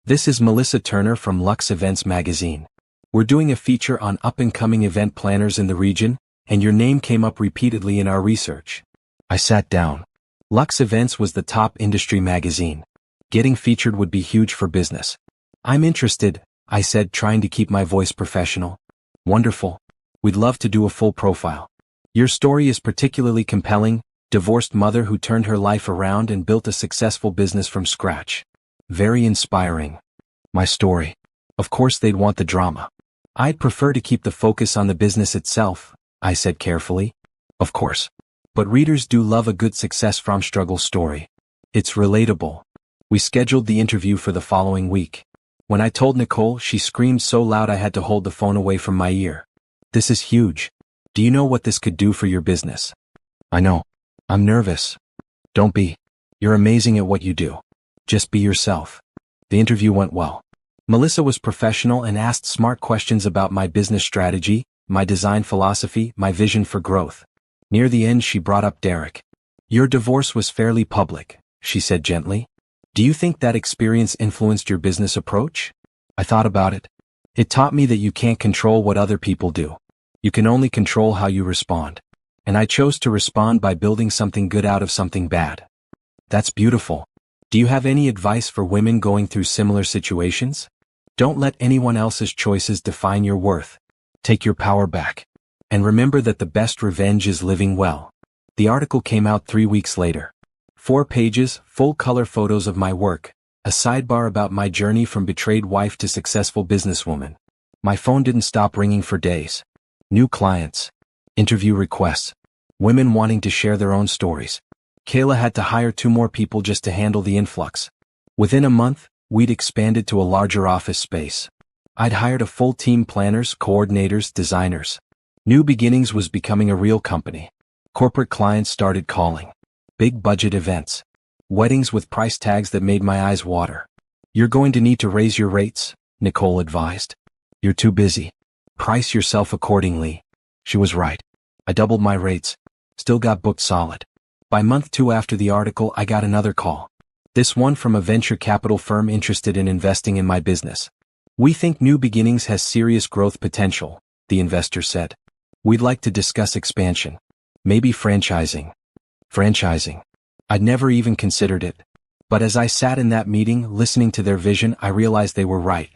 This is Melissa Turner from Lux Events magazine. We're doing a feature on up-and-coming event planners in the region, and your name came up repeatedly in our research. I sat down. Lux Events was the top industry magazine. Getting featured would be huge for business. I'm interested, I said, trying to keep my voice professional. Wonderful. We'd love to do a full profile. Your story is particularly compelling, divorced mother who turned her life around and built a successful business from scratch. Very inspiring. My story. Of course they'd want the drama. I'd prefer to keep the focus on the business itself, I said carefully. Of course. But readers do love a good success from struggle story. It's relatable. We scheduled the interview for the following week. When I told Nicole, she screamed so loud I had to hold the phone away from my ear. This is huge. Do you know what this could do for your business? I know. I'm nervous. Don't be. You're amazing at what you do. Just be yourself. The interview went well. Melissa was professional and asked smart questions about my business strategy, my design philosophy, my vision for growth. Near the end, she brought up Derek. Your divorce was fairly public, she said gently. Do you think that experience influenced your business approach? I thought about it. It taught me that you can't control what other people do. You can only control how you respond. And I chose to respond by building something good out of something bad. That's beautiful. Do you have any advice for women going through similar situations? Don't let anyone else's choices define your worth. Take your power back. And remember that the best revenge is living well. The article came out 3 weeks later. 4 pages, full-color photos of my work, a sidebar about my journey from betrayed wife to successful businesswoman. My phone didn't stop ringing for days. New clients. Interview requests. Women wanting to share their own stories. Kayla had to hire 2 more people just to handle the influx. Within a month, we'd expanded to a larger office space. I'd hired a full team: planners, coordinators, designers. New Beginnings was becoming a real company. Corporate clients started calling. Big budget events. Weddings with price tags that made my eyes water. You're going to need to raise your rates, Nicole advised. You're too busy. Price yourself accordingly. She was right. I doubled my rates. Still got booked solid. By month 2 after the article, I got another call. This one from a venture capital firm interested in investing in my business. We think New Beginnings has serious growth potential, the investor said. We'd like to discuss expansion. Maybe franchising. Franchising. I'd never even considered it. But as I sat in that meeting, listening to their vision, I realized they were right.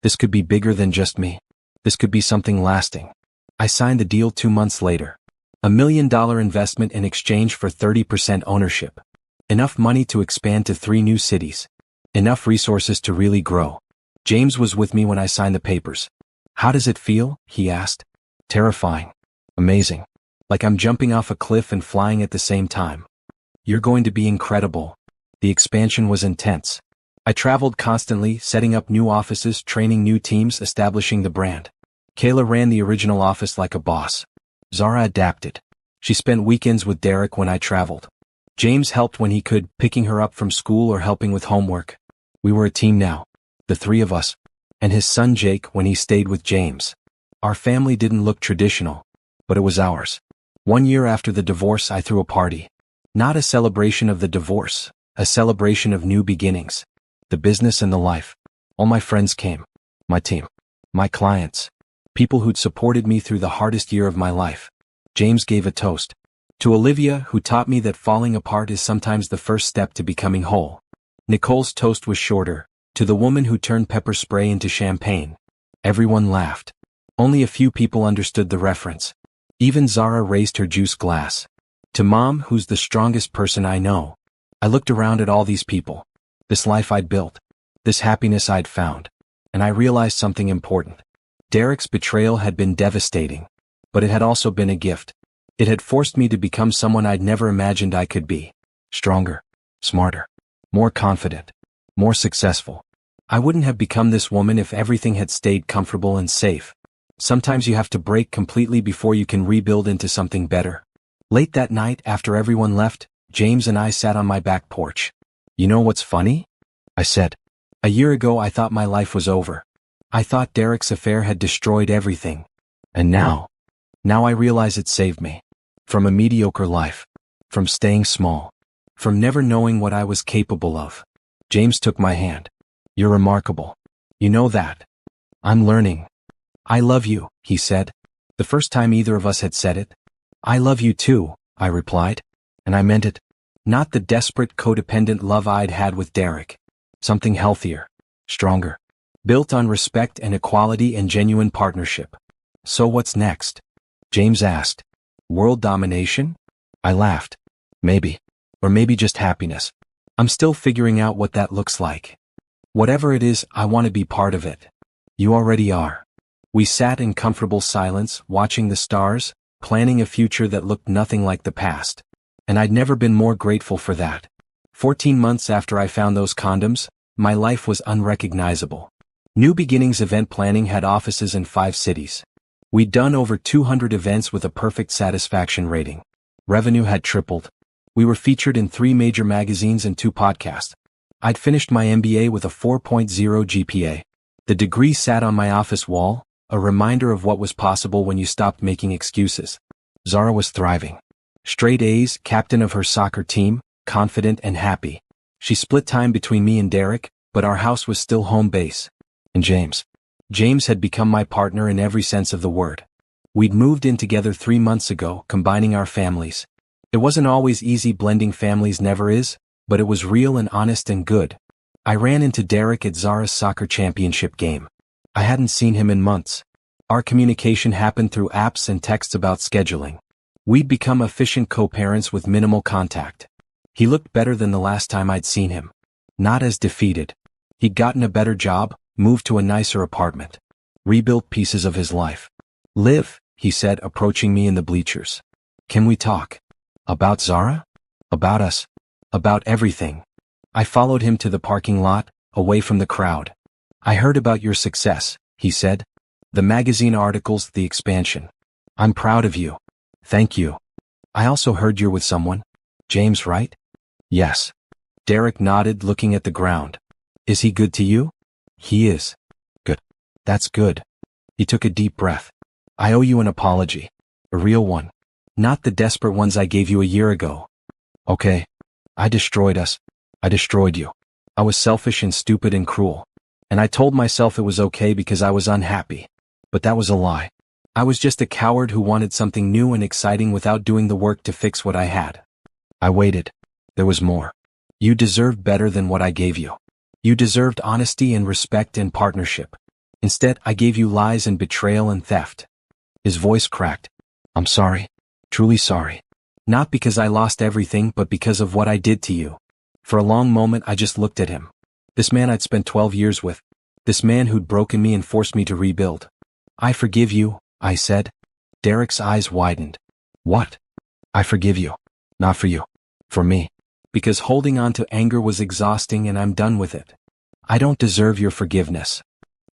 This could be bigger than just me. This could be something lasting. I signed the deal 2 months later. $1 million investment in exchange for 30% ownership. Enough money to expand to 3 new cities. Enough resources to really grow. James was with me when I signed the papers. How does it feel? He asked. Terrifying. Amazing. Like I'm jumping off a cliff and flying at the same time. You're going to be incredible. The expansion was intense. I traveled constantly, setting up new offices, training new teams, establishing the brand. Kayla ran the original office like a boss. Zara adapted. She spent weekends with Derek when I traveled. James helped when he could, picking her up from school or helping with homework. We were a team now. The 3 of us. And his son Jake when he stayed with James. Our family didn't look traditional, but it was ours. 1 year after the divorce, I threw a party. Not a celebration of the divorce, a celebration of new beginnings. The business and the life. All my friends came. My team. My clients. People who'd supported me through the hardest year of my life. James gave a toast. To Olivia, who taught me that falling apart is sometimes the first step to becoming whole. Nicole's toast was shorter. To the woman who turned pepper spray into champagne. Everyone laughed. Only a few people understood the reference. Even Zara raised her juice glass. To Mom, who's the strongest person I know. I looked around at all these people. This life I'd built. This happiness I'd found. And I realized something important. Derek's betrayal had been devastating. But it had also been a gift. It had forced me to become someone I'd never imagined I could be. Stronger. Smarter. More confident. More successful. I wouldn't have become this woman if everything had stayed comfortable and safe. Sometimes you have to break completely before you can rebuild into something better. Late that night, after everyone left, James and I sat on my back porch. You know what's funny? I said. A year ago I thought my life was over. I thought Derek's affair had destroyed everything. And now I realize it saved me. From a mediocre life. From staying small. From never knowing what I was capable of. James took my hand. You're remarkable. You know that. I'm learning. I love you, he said. The first time either of us had said it. I love you too, I replied. And I meant it. Not the desperate codependent love I'd had with Derek. Something healthier. Stronger. Built on respect and equality and genuine partnership. So what's next? James asked. World domination? I laughed. Maybe. Or maybe just happiness. I'm still figuring out what that looks like. Whatever it is, I want to be part of it. You already are. We sat in comfortable silence, watching the stars, planning a future that looked nothing like the past. And I'd never been more grateful for that. 14 months after I found those condoms, my life was unrecognizable. New Beginnings event planning had offices in 5 cities. We'd done over 200 events with a perfect satisfaction rating. Revenue had tripled. We were featured in 3 major magazines and 2 podcasts. I'd finished my MBA with a 4.0 GPA. The degree sat on my office wall, a reminder of what was possible when you stopped making excuses. Zara was thriving. Straight A's, captain of her soccer team, confident and happy. She split time between me and Derek, but our house was still home base. And James. James had become my partner in every sense of the word. We'd moved in together 3 months ago, combining our families. It wasn't always easy, blending families never is, but it was real and honest and good. I ran into Derek at Zara's soccer championship game. I hadn't seen him in months. Our communication happened through apps and texts about scheduling. We'd become efficient co-parents with minimal contact. He looked better than the last time I'd seen him. Not as defeated. He'd gotten a better job, moved to a nicer apartment. Rebuilt pieces of his life. Liv, he said, approaching me in the bleachers. Can we talk? About Zara? About us? About everything. I followed him to the parking lot, away from the crowd. I heard about your success, he said. The magazine articles, the expansion. I'm proud of you. Thank you. I also heard you're with someone. James, right? Yes. Derek nodded, looking at the ground. Is he good to you? He is. Good. That's good. He took a deep breath. I owe you an apology. A real one. Not the desperate ones I gave you a year ago. Okay. I destroyed us. I destroyed you. I was selfish and stupid and cruel. And I told myself it was okay because I was unhappy. But that was a lie. I was just a coward who wanted something new and exciting without doing the work to fix what I had. I waited. There was more. You deserved better than what I gave you. You deserved honesty and respect and partnership. Instead, I gave you lies and betrayal and theft. His voice cracked. I'm sorry. Truly sorry. Not because I lost everything, but because of what I did to you. For a long moment I just looked at him. This man I'd spent 12 years with. This man who'd broken me and forced me to rebuild. I forgive you, I said. Derek's eyes widened. What? I forgive you. Not for you. For me. Because holding on to anger was exhausting and I'm done with it. I don't deserve your forgiveness.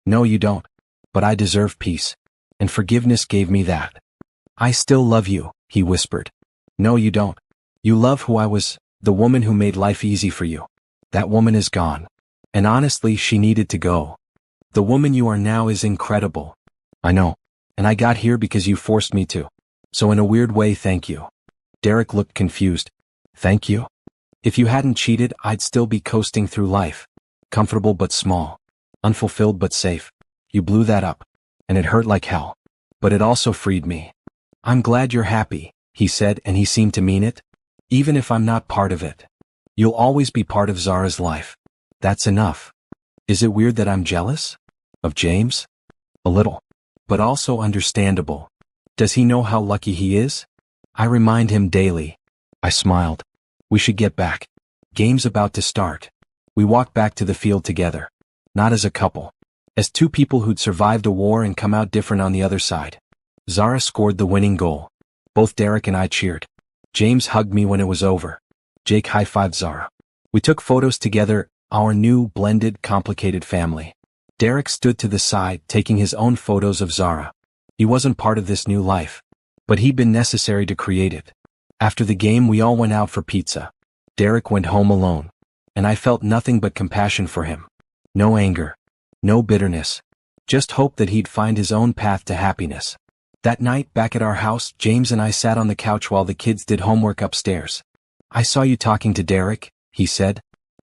No, you don't. But I deserve peace. And forgiveness gave me that. I still love you, he whispered. No, you don't. You love who I was, the woman who made life easy for you. That woman is gone. And honestly, she needed to go. The woman you are now is incredible. I know. And I got here because you forced me to. So in a weird way, thank you. Derek looked confused. Thank you? If you hadn't cheated, I'd still be coasting through life. Comfortable but small. Unfulfilled but safe. You blew that up. And it hurt like hell. But it also freed me. I'm glad you're happy, he said, and he seemed to mean it. Even if I'm not part of it. You'll always be part of Zara's life. That's enough. Is it weird that I'm jealous? Of James? A little. But also understandable. Does he know how lucky he is? I remind him daily. I smiled. We should get back. Game's about to start. We walked back to the field together. Not as a couple. As two people who'd survived a war and come out different on the other side. Zara scored the winning goal. Both Derek and I cheered. James hugged me when it was over. Jake high-fived Zara. We took photos together, our new, blended, complicated family. Derek stood to the side, taking his own photos of Zara. He wasn't part of this new life. But he'd been necessary to create it. After the game, we all went out for pizza. Derek went home alone. And I felt nothing but compassion for him. No anger. No bitterness. Just hope that he'd find his own path to happiness. That night, back at our house, James and I sat on the couch while the kids did homework upstairs. I saw you talking to Derek, he said.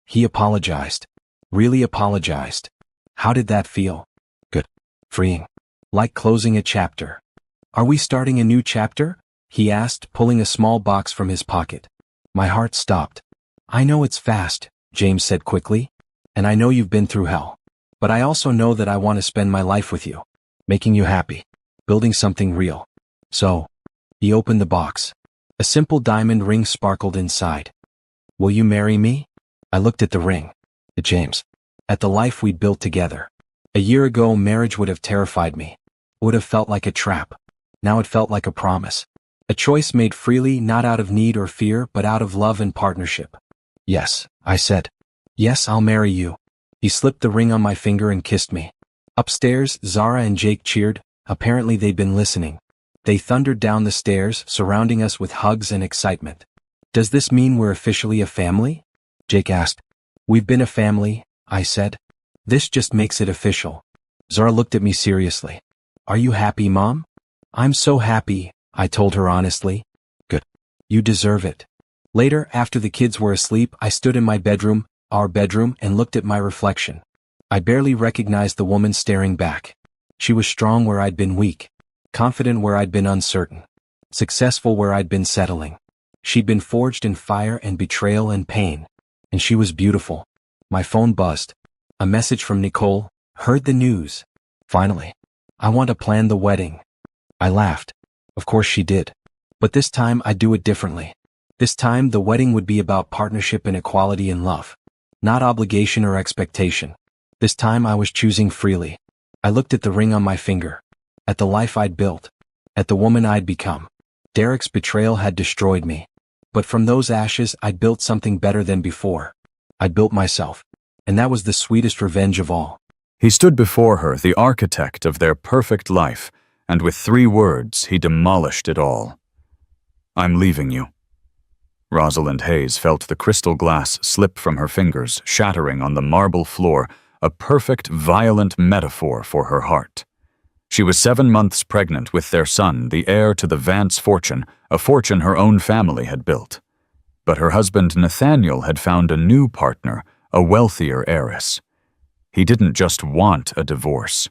He apologized. Really apologized. How did that feel? Good. Freeing. Like closing a chapter. Are we starting a new chapter? He asked, pulling a small box from his pocket. My heart stopped. I know it's fast, James said quickly. And I know you've been through hell. But I also know that I want to spend my life with you. Making you happy. Building something real. So, he opened the box. A simple diamond ring sparkled inside. Will you marry me? I looked at the ring. At James. At the life we'd built together. A year ago, marriage would have terrified me. Would have felt like a trap. Now it felt like a promise. A choice made freely, not out of need or fear, but out of love and partnership. Yes, I said. Yes, I'll marry you. He slipped the ring on my finger and kissed me. Upstairs, Zara and Jake cheered. Apparently they'd been listening. They thundered down the stairs, surrounding us with hugs and excitement. Does this mean we're officially a family? Jake asked. We've been a family, I said. This just makes it official. Zara looked at me seriously. Are you happy, Mom? I'm so happy, I told her honestly. Good. You deserve it. Later, after the kids were asleep, I stood in my bedroom, our bedroom, and looked at my reflection. I barely recognized the woman staring back. She was strong where I'd been weak. Confident where I'd been uncertain. Successful where I'd been settling. She'd been forged in fire and betrayal and pain. And she was beautiful. My phone buzzed. A message from Nicole. Heard the news. Finally. I want to plan the wedding. I laughed. Of course she did. But this time I'd do it differently. This time the wedding would be about partnership and equality and love. Not obligation or expectation. This time I was choosing freely. I looked at the ring on my finger. At the life I'd built. At the woman I'd become. Derek's betrayal had destroyed me. But from those ashes I'd built something better than before. I'd built myself. And that was the sweetest revenge of all. He stood before her, the architect of their perfect life, and with 3 words he demolished it all. I'm leaving you. Rosalind Hayes felt the crystal glass slip from her fingers, shattering on the marble floor, a perfect, violent metaphor for her heart. She was 7 months pregnant with their son, the heir to the Vance fortune, a fortune her own family had built. But her husband Nathaniel had found a new partner, a wealthier heiress. He didn't just want a divorce.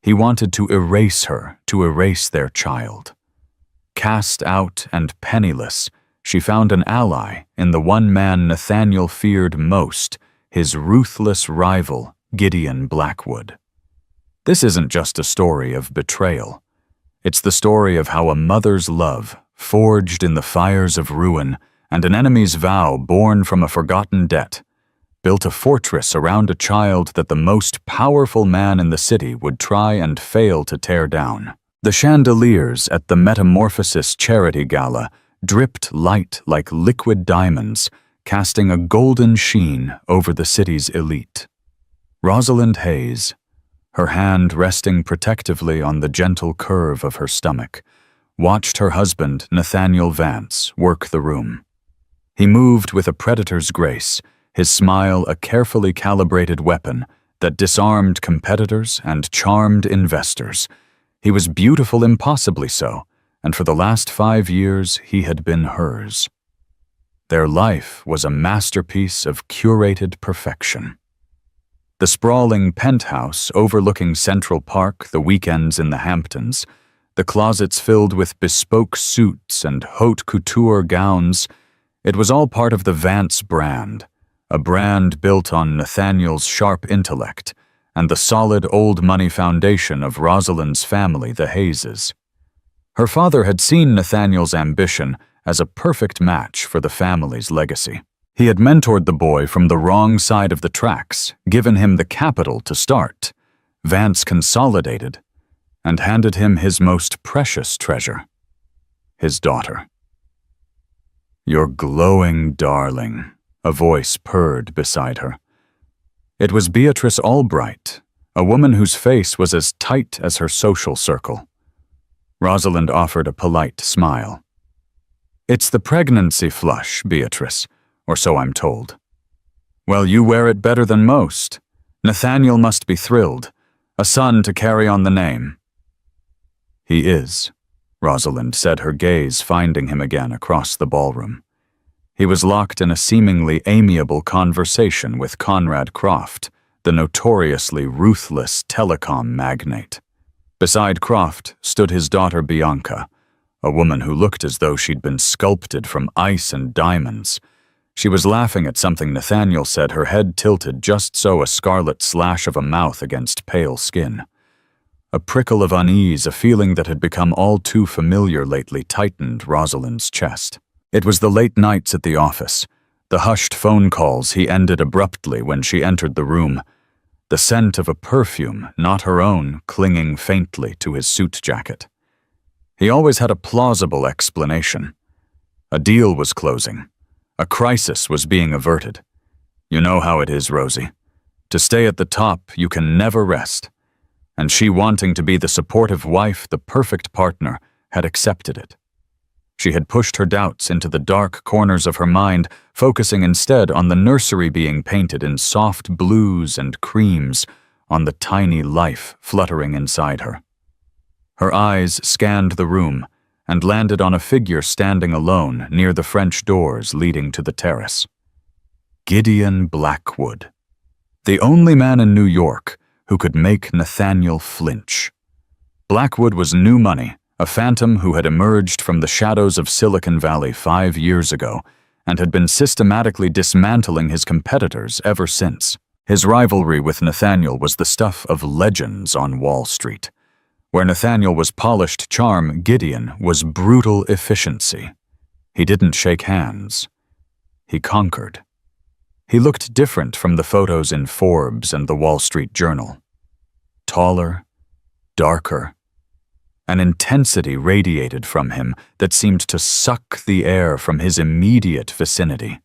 He wanted to erase her, to erase their child. Cast out and penniless, she found an ally in the one man Nathaniel feared most, his ruthless rival, Gideon Blackwood. This isn't just a story of betrayal. It's the story of how a mother's love, forged in the fires of ruin, and an enemy's vow born from a forgotten debt, built a fortress around a child that the most powerful man in the city would try and fail to tear down. The chandeliers at the Metamorphosis Charity Gala dripped light like liquid diamonds, casting a golden sheen over the city's elite. Rosalind Hayes, her hand resting protectively on the gentle curve of her stomach, watched her husband, Nathaniel Vance, work the room. He moved with a predator's grace, his smile a carefully calibrated weapon that disarmed competitors and charmed investors. He was beautiful impossibly so, and for the last 5 years he had been hers. Their life was a masterpiece of curated perfection. The sprawling penthouse overlooking Central Park, the weekends in the Hamptons, the closets filled with bespoke suits and haute couture gowns, it was all part of the Vance brand, a brand built on Nathaniel's sharp intellect and the solid old money foundation of Rosalind's family, the Hayeses. Her father had seen Nathaniel's ambition as a perfect match for the family's legacy. He had mentored the boy from the wrong side of the tracks, given him the capital to start. Vance consolidated and handed him his most precious treasure, his daughter. "Your glowing darling," a voice purred beside her. It was Beatrice Albright, a woman whose face was as tight as her social circle. Rosalind offered a polite smile. "It's the pregnancy flush, Beatrice, or so I'm told." "Well, you wear it better than most. Nathaniel must be thrilled. A son to carry on the name." "He is," Rosalind said, her gaze finding him again across the ballroom. He was locked in a seemingly amiable conversation with Conrad Croft, the notoriously ruthless telecom magnate. Beside Croft stood his daughter Bianca, a woman who looked as though she'd been sculpted from ice and diamonds. She was laughing at something Nathaniel said, her head tilted just so a scarlet slash of a mouth against pale skin. A prickle of unease, a feeling that had become all too familiar lately, tightened Rosalind's chest. It was the late nights at the office, the hushed phone calls he ended abruptly when she entered the room, the scent of a perfume, not her own, clinging faintly to his suit jacket. He always had a plausible explanation. A deal was closing. A crisis was being averted. You know how it is, Rosie. To stay at the top, you can never rest. And she, wanting to be the supportive wife, the perfect partner, had accepted it. She had pushed her doubts into the dark corners of her mind, focusing instead on the nursery being painted in soft blues and creams, on the tiny life fluttering inside her. Her eyes scanned the room and landed on a figure standing alone near the French doors leading to the terrace. Gideon Blackwood, the only man in New York who could make Nathaniel flinch. Blackwood was new money, a phantom who had emerged from the shadows of Silicon Valley 5 years ago and had been systematically dismantling his competitors ever since. His rivalry with Nathaniel was the stuff of legends on Wall Street. Where Nathaniel was polished charm, Gideon was brutal efficiency. He didn't shake hands. He conquered. He looked different from the photos in Forbes and the Wall Street Journal. Taller, darker. An intensity radiated from him that seemed to suck the air from his immediate vicinity.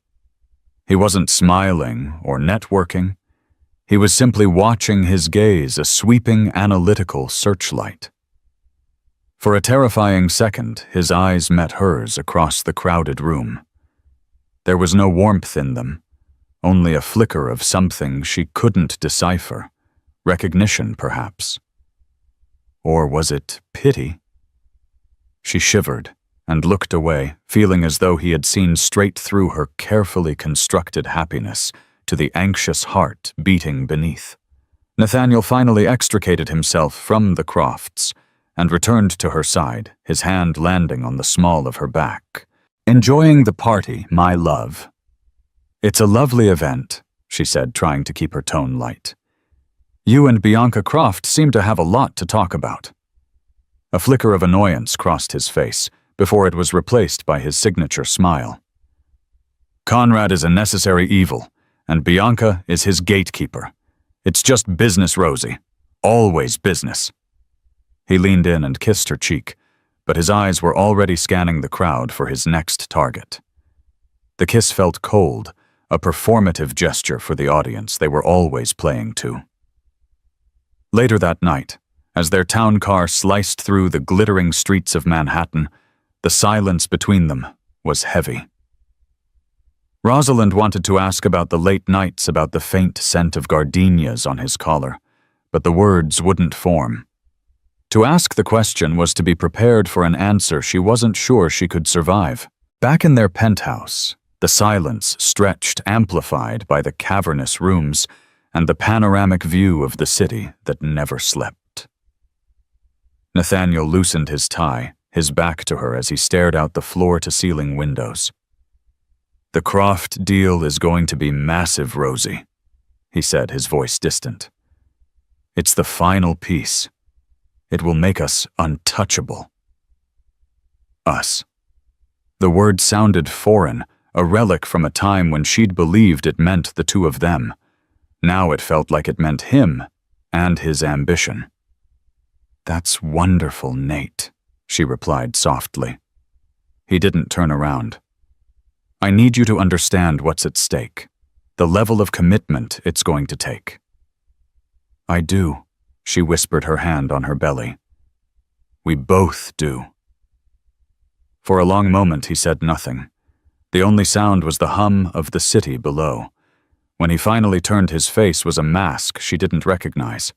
He wasn't smiling or networking. He was simply watching his gaze, a sweeping analytical searchlight. For a terrifying second, his eyes met hers across the crowded room. There was no warmth in them, only a flicker of something she couldn't decipher. Recognition, perhaps. Or was it pity? She shivered and looked away, feeling as though he had seen straight through her carefully constructed happiness to the anxious heart beating beneath. Nathaniel finally extricated himself from the Crofts and returned to her side, his hand landing on the small of her back. Enjoying the party, my love. It's a lovely event, she said, trying to keep her tone light. You and Bianca Croft seem to have a lot to talk about. A flicker of annoyance crossed his face before it was replaced by his signature smile. Conrad is a necessary evil, and Bianca is his gatekeeper. It's just business, Rosie. Always business. He leaned in and kissed her cheek, but his eyes were already scanning the crowd for his next target. The kiss felt cold, a performative gesture for the audience they were always playing to. Later that night, as their town car sliced through the glittering streets of Manhattan, the silence between them was heavy. Rosalind wanted to ask about the late nights, about the faint scent of gardenias on his collar, but the words wouldn't form. To ask the question was to be prepared for an answer she wasn't sure she could survive. Back in their penthouse, the silence stretched, amplified by the cavernous rooms and the panoramic view of the city that never slept. Nathaniel loosened his tie, his back to her as he stared out the floor-to-ceiling windows. "The Croft deal is going to be massive, Rosie," he said, his voice distant. "It's the final piece. It will make us untouchable." Us. The word sounded foreign, a relic from a time when she'd believed it meant the two of them. Now it felt like it meant him and his ambition. "That's wonderful, Nate," she replied softly. He didn't turn around. "I need you to understand what's at stake, the level of commitment it's going to take." "I do," she whispered, her hand on her belly. "We both do." For a long moment he said nothing. The only sound was the hum of the city below. When he finally turned, his face was a mask she didn't recognize.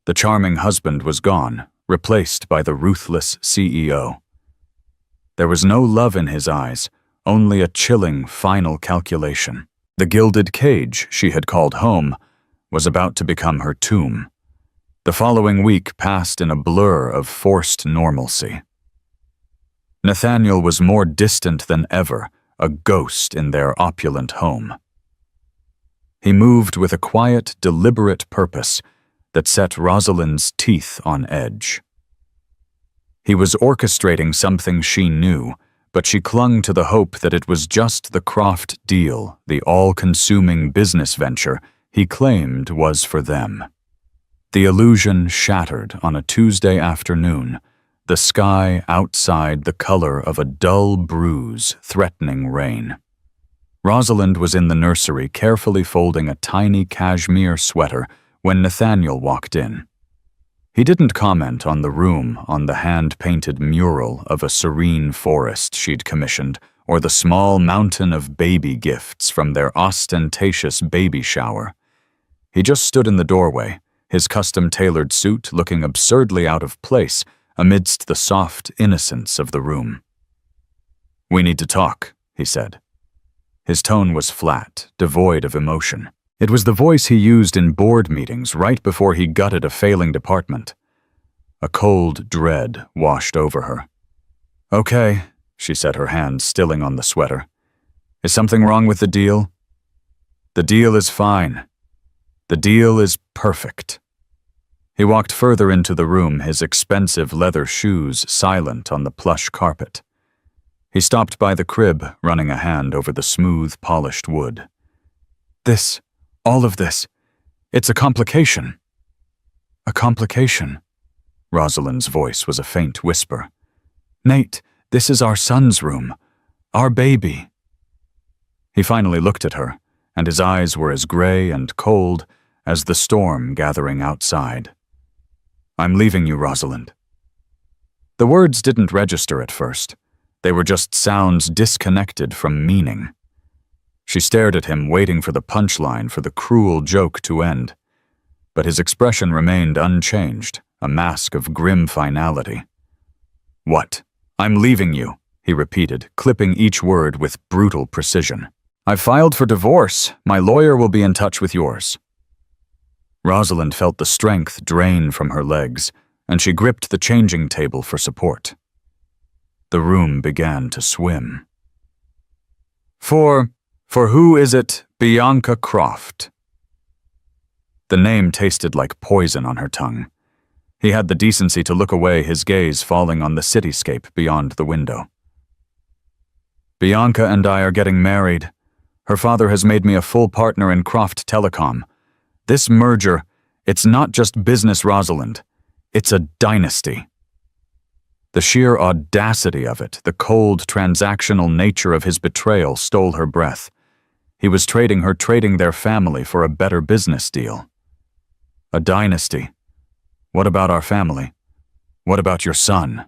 The charming husband was gone, replaced by the ruthless CEO. There was no love in his eyes, only a chilling final calculation. The gilded cage she had called home was about to become her tomb. The following week passed in a blur of forced normalcy. Nathaniel was more distant than ever, a ghost in their opulent home. He moved with a quiet, deliberate purpose that set Rosalind's teeth on edge. He was orchestrating something she knew, but she clung to the hope that it was just the Croft deal, the all-consuming business venture he claimed was for them. The illusion shattered on a Tuesday afternoon, the sky outside the color of a dull bruise threatening rain. Rosalind was in the nursery carefully folding a tiny cashmere sweater when Nathaniel walked in. He didn't comment on the room, on the hand-painted mural of a serene forest she'd commissioned, or the small mountain of baby gifts from their ostentatious baby shower. He just stood in the doorway, his custom-tailored suit looking absurdly out of place amidst the soft innocence of the room. "We need to talk," he said. His tone was flat, devoid of emotion. It was the voice he used in board meetings right before he gutted a failing department. A cold dread washed over her. "Okay," she said, her hand stilling on the sweater. "Is something wrong with the deal?" "The deal is fine. The deal is perfect." He walked further into the room, his expensive leather shoes silent on the plush carpet. He stopped by the crib, running a hand over the smooth, polished wood. All of this, it's a complication." "A complication?" Rosalind's voice was a faint whisper. "Nate, this is our son's room. Our baby." He finally looked at her, and his eyes were as gray and cold as the storm gathering outside. "I'm leaving you, Rosalind." The words didn't register at first. They were just sounds disconnected from meaning. She stared at him, waiting for the punchline, for the cruel joke to end. But his expression remained unchanged, a mask of grim finality. "What? I'm leaving you," he repeated, clipping each word with brutal precision. "I've filed for divorce. My lawyer will be in touch with yours." Rosalind felt the strength drain from her legs, and she gripped the changing table for support. The room began to swim. For who is it? Bianca Croft. The name tasted like poison on her tongue. He had the decency to look away, his gaze falling on the cityscape beyond the window. Bianca and I are getting married. Her father has made me a full partner in Croft Telecom. This merger, it's not just business, Rosalind. It's a dynasty. The sheer audacity of it, the cold, transactional nature of his betrayal stole her breath. He was trading their family for a better business deal. A dynasty. What about our family? What about your son?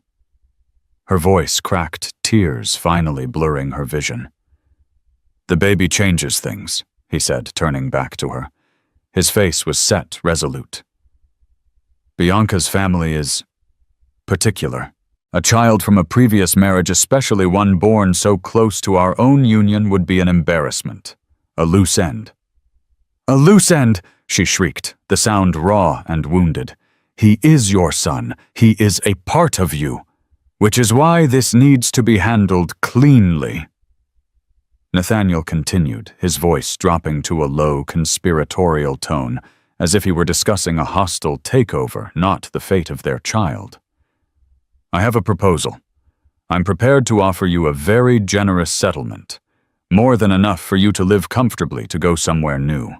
Her voice cracked, tears finally blurring her vision. The baby changes things, he said, turning back to her. His face was set, resolute. Bianca's family is particular. A child from a previous marriage, especially one born so close to our own union, would be an embarrassment. A loose end. A loose end, she shrieked, the sound raw and wounded. He is your son. He is a part of you. Which is why this needs to be handled cleanly. Nathaniel continued, his voice dropping to a low, conspiratorial tone, as if he were discussing a hostile takeover, not the fate of their child. I have a proposal. I'm prepared to offer you a very generous settlement, more than enough for you to live comfortably, to go somewhere new.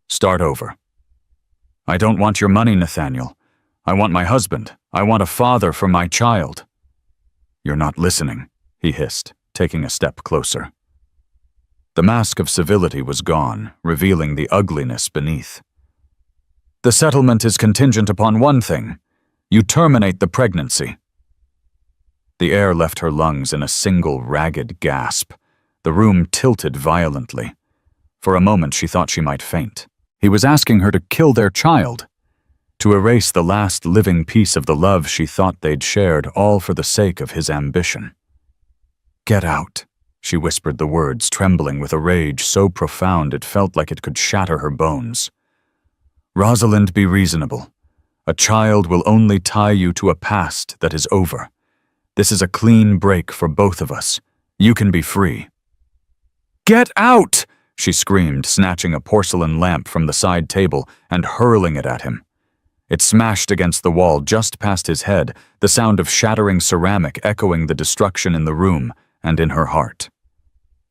Start over. I don't want your money, Nathaniel. I want my husband. I want a father for my child. You're not listening, he hissed, taking a step closer. The mask of civility was gone, revealing the ugliness beneath. The settlement is contingent upon one thing. You terminate the pregnancy. The air left her lungs in a single ragged gasp. The room tilted violently. For a moment she thought she might faint. He was asking her to kill their child, to erase the last living piece of the love she thought they'd shared, all for the sake of his ambition. Get out, she whispered the words, trembling with a rage so profound it felt like it could shatter her bones. Rosalind, be reasonable. A child will only tie you to a past that is over. This is a clean break for both of us. You can be free. Get out! She screamed, snatching a porcelain lamp from the side table and hurling it at him. It smashed against the wall just past his head, the sound of shattering ceramic echoing the destruction in the room and in her heart.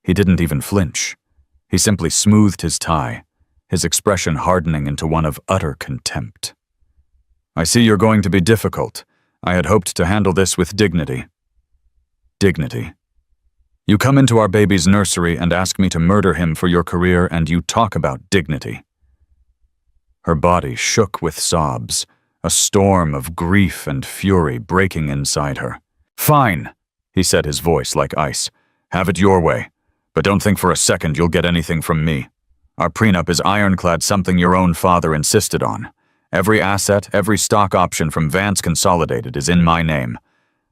He didn't even flinch. He simply smoothed his tie, his expression hardening into one of utter contempt. I see you're going to be difficult. I had hoped to handle this with dignity. Dignity. You come into our baby's nursery and ask me to murder him for your career, and you talk about dignity. Her body shook with sobs, a storm of grief and fury breaking inside her. Fine, he said, his voice like ice. Have it your way, but don't think for a second you'll get anything from me. Our prenup is ironclad, something your own father insisted on. Every asset, every stock option from Vance Consolidated is in my name.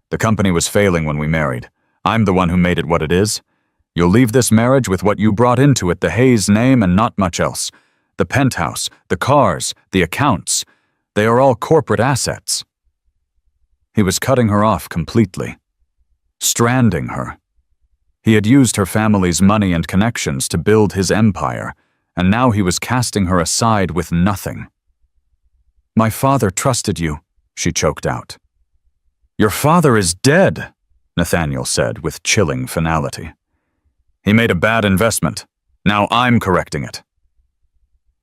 The company was failing when we married. I'm the one who made it what it is. You'll leave this marriage with what you brought into it, the Hayes name, and not much else. The penthouse, the cars, the accounts. They are all corporate assets. He was cutting her off completely. Stranding her. He had used her family's money and connections to build his empire, and now he was casting her aside with nothing. My father trusted you, she choked out. Your father is dead, Nathaniel said with chilling finality. He made a bad investment. Now I'm correcting it.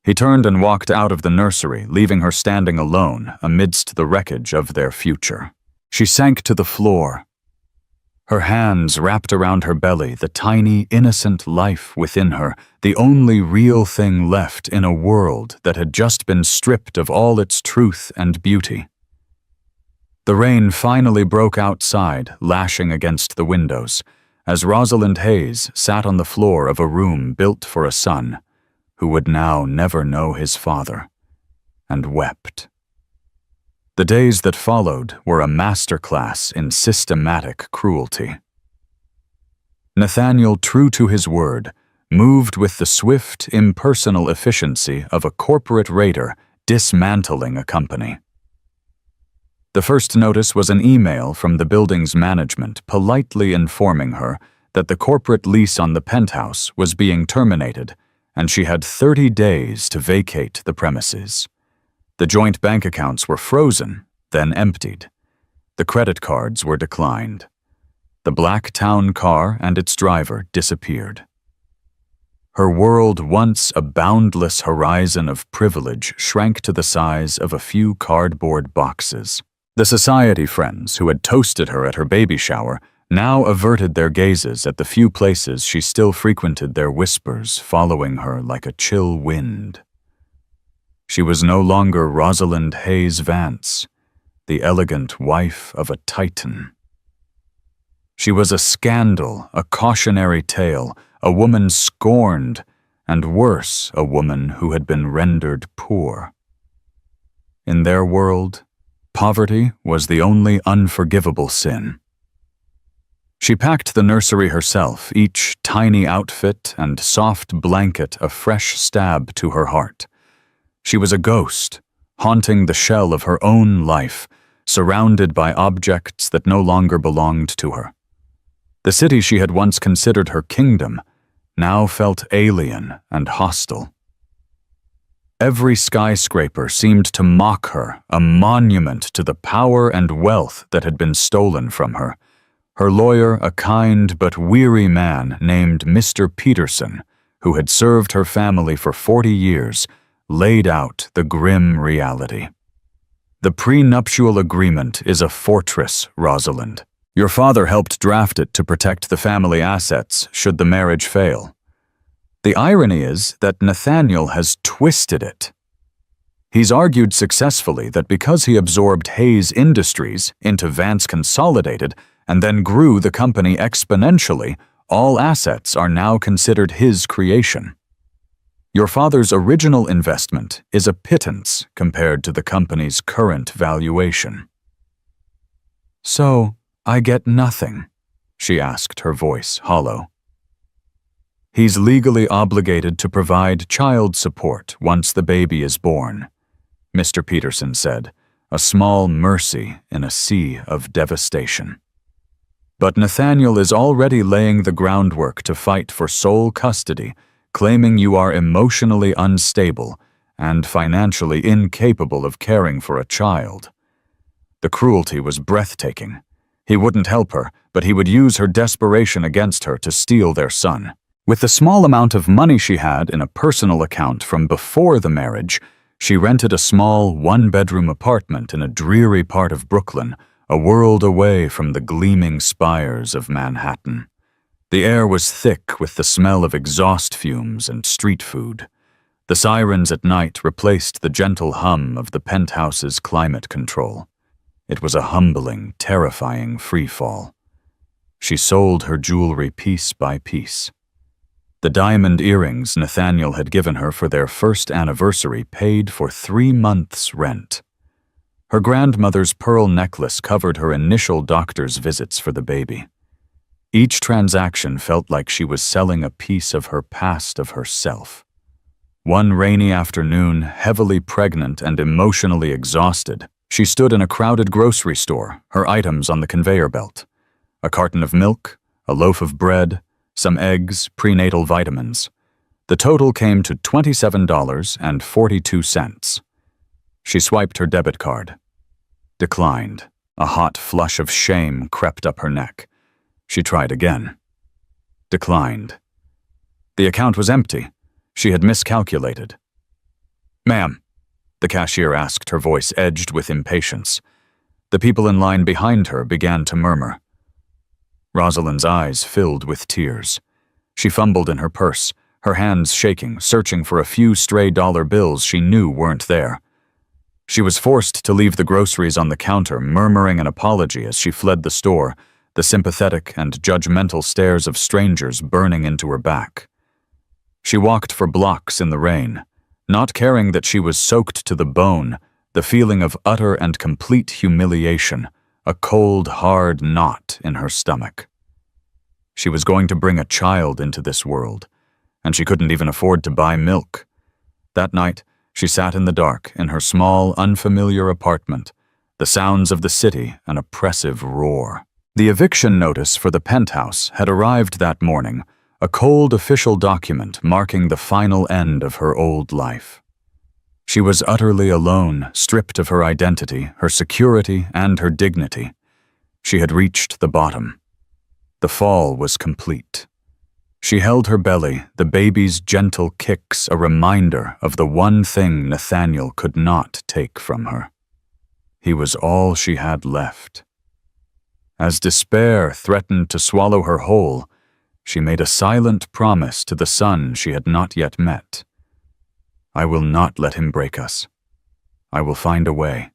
He turned and walked out of the nursery, leaving her standing alone amidst the wreckage of their future. She sank to the floor. Her hands wrapped around her belly, the tiny, innocent life within her, the only real thing left in a world that had just been stripped of all its truth and beauty. The rain finally broke outside, lashing against the windows, as Rosalind Hayes sat on the floor of a room built for a son, who would now never know his father, and wept. The days that followed were a masterclass in systematic cruelty. Nathaniel, true to his word, moved with the swift, impersonal efficiency of a corporate raider dismantling a company. The first notice was an email from the building's management politely informing her that the corporate lease on the penthouse was being terminated, and she had 30 days to vacate the premises. The joint bank accounts were frozen, then emptied. The credit cards were declined. The black town car and its driver disappeared. Her world, once a boundless horizon of privilege, shrank to the size of a few cardboard boxes. The society friends who had toasted her at her baby shower now averted their gazes at the few places she still frequented, their whispers following her like a chill wind. She was no longer Rosalind Hayes Vance, the elegant wife of a titan. She was a scandal, a cautionary tale, a woman scorned, and worse, a woman who had been rendered poor. In their world, poverty was the only unforgivable sin. She packed the nursery herself, each tiny outfit and soft blanket a fresh stab to her heart. She was a ghost, haunting the shell of her own life, surrounded by objects that no longer belonged to her. The city she had once considered her kingdom now felt alien and hostile. Every skyscraper seemed to mock her, a monument to the power and wealth that had been stolen from her. Her lawyer, a kind but weary man named Mr. Peterson, who had served her family for 40 years, laid out the grim reality. The prenuptial agreement is a fortress, Rosalind. Your father helped draft it to protect the family assets should the marriage fail. The irony is that Nathaniel has twisted it. He's argued successfully that because he absorbed Hayes Industries into Vance Consolidated and then grew the company exponentially, all assets are now considered his creation. Your father's original investment is a pittance compared to the company's current valuation. So, I get nothing, she asked, her voice hollow. He's legally obligated to provide child support once the baby is born, Mr. Peterson said, a small mercy in a sea of devastation. But Nathaniel is already laying the groundwork to fight for sole custody, claiming you are emotionally unstable and financially incapable of caring for a child. The cruelty was breathtaking. He wouldn't help her, but he would use her desperation against her to steal their son. With the small amount of money she had in a personal account from before the marriage, she rented a small one-bedroom apartment in a dreary part of Brooklyn, a world away from the gleaming spires of Manhattan. The air was thick with the smell of exhaust fumes and street food. The sirens at night replaced the gentle hum of the penthouse's climate control. It was a humbling, terrifying freefall. She sold her jewelry piece by piece. The diamond earrings Nathaniel had given her for their first anniversary paid for 3 months' rent. Her grandmother's pearl necklace covered her initial doctor's visits for the baby. Each transaction felt like she was selling a piece of her past, of herself. One rainy afternoon, heavily pregnant and emotionally exhausted, she stood in a crowded grocery store, her items on the conveyor belt. A carton of milk, a loaf of bread, some eggs, prenatal vitamins. The total came to $27.42. She swiped her debit card. Declined. A hot flush of shame crept up her neck. She tried again. Declined. The account was empty. She had miscalculated. "Ma'am," the cashier asked, her voice edged with impatience. The people in line behind her began to murmur. Rosalind's eyes filled with tears. She fumbled in her purse, her hands shaking, searching for a few stray dollar bills she knew weren't there. She was forced to leave the groceries on the counter, murmuring an apology as she fled the store, the sympathetic and judgmental stares of strangers burning into her back. She walked for blocks in the rain, not caring that she was soaked to the bone, the feeling of utter and complete humiliation, a cold, hard knot in her stomach. She was going to bring a child into this world, and she couldn't even afford to buy milk. That night, she sat in the dark in her small, unfamiliar apartment, the sounds of the city an oppressive roar. The eviction notice for the penthouse had arrived that morning, a cold official document marking the final end of her old life. She was utterly alone, stripped of her identity, her security, and her dignity. She had reached the bottom. The fall was complete. She held her belly, the baby's gentle kicks a reminder of the one thing Nathaniel could not take from her. He was all she had left. As despair threatened to swallow her whole, she made a silent promise to the son she had not yet met. I will not let him break us. I will find a way.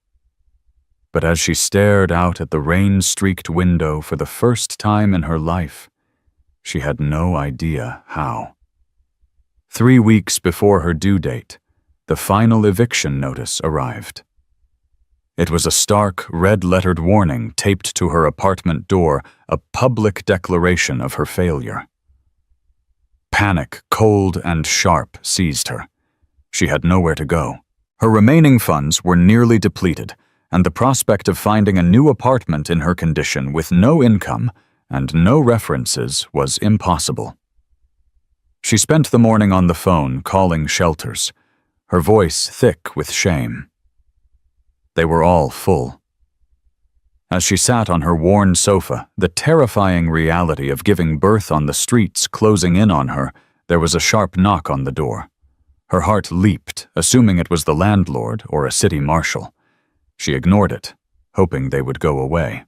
But as she stared out at the rain-streaked window for the first time in her life, she had no idea how. 3 weeks before her due date, the final eviction notice arrived. It was a stark, red-lettered warning taped to her apartment door, a public declaration of her failure. Panic, cold and sharp, seized her. She had nowhere to go. Her remaining funds were nearly depleted, and the prospect of finding a new apartment in her condition with no income and no references was impossible. She spent the morning on the phone calling shelters, her voice thick with shame. They were all full. As she sat on her worn sofa, the terrifying reality of giving birth on the streets closing in on her, there was a sharp knock on the door. Her heart leaped, assuming it was the landlord or a city marshal. She ignored it, hoping they would go away.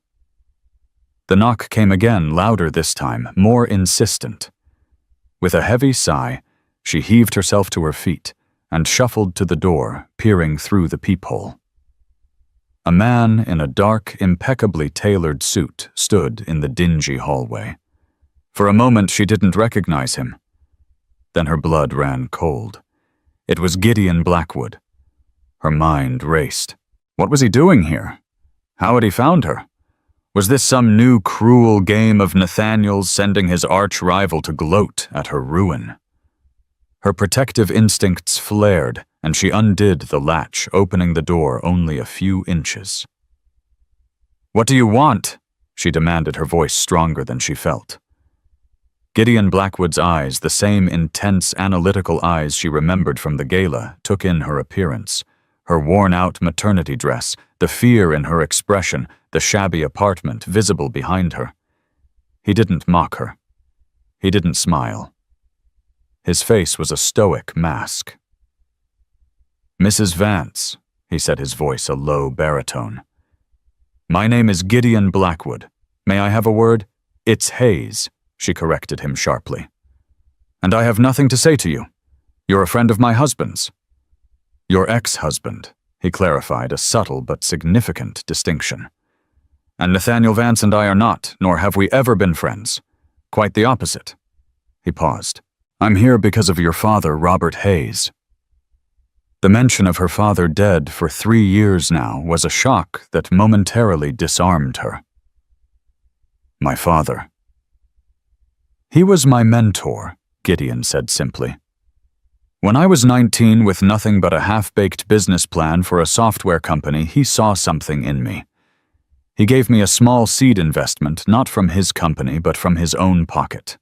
The knock came again, louder this time, more insistent. With a heavy sigh, she heaved herself to her feet and shuffled to the door, peering through the peephole. A man in a dark, impeccably tailored suit stood in the dingy hallway. For a moment she didn't recognize him. Then her blood ran cold. It was Gideon Blackwood. Her mind raced. What was he doing here? How had he found her? Was this some new cruel game of Nathaniel's sending his arch-rival to gloat at her ruin? Her protective instincts flared, and she undid the latch, opening the door only a few inches. "What do you want?" she demanded, her voice stronger than she felt. Gideon Blackwood's eyes, the same intense, analytical eyes she remembered from the gala, took in her appearance. Her worn-out maternity dress, the fear in her expression, the shabby apartment visible behind her. He didn't mock her. He didn't smile. His face was a stoic mask. "Mrs. Vance," he said, his voice a low baritone. "My name is Gideon Blackwood. May I have a word?" "It's Hayes," she corrected him sharply. "And I have nothing to say to you. You're a friend of my husband's." "Your ex-husband," he clarified, a subtle but significant distinction. "And Nathaniel Vance and I are not, nor have we ever been friends. Quite the opposite." He paused. "I'm here because of your father, Robert Hayes." The mention of her father dead for 3 years now was a shock that momentarily disarmed her. "My father." "He was my mentor," Gideon said simply. "When I was 19 with nothing but a half-baked business plan for a software company, he saw something in me. He gave me a small seed investment, not from his company, but from his own pocket.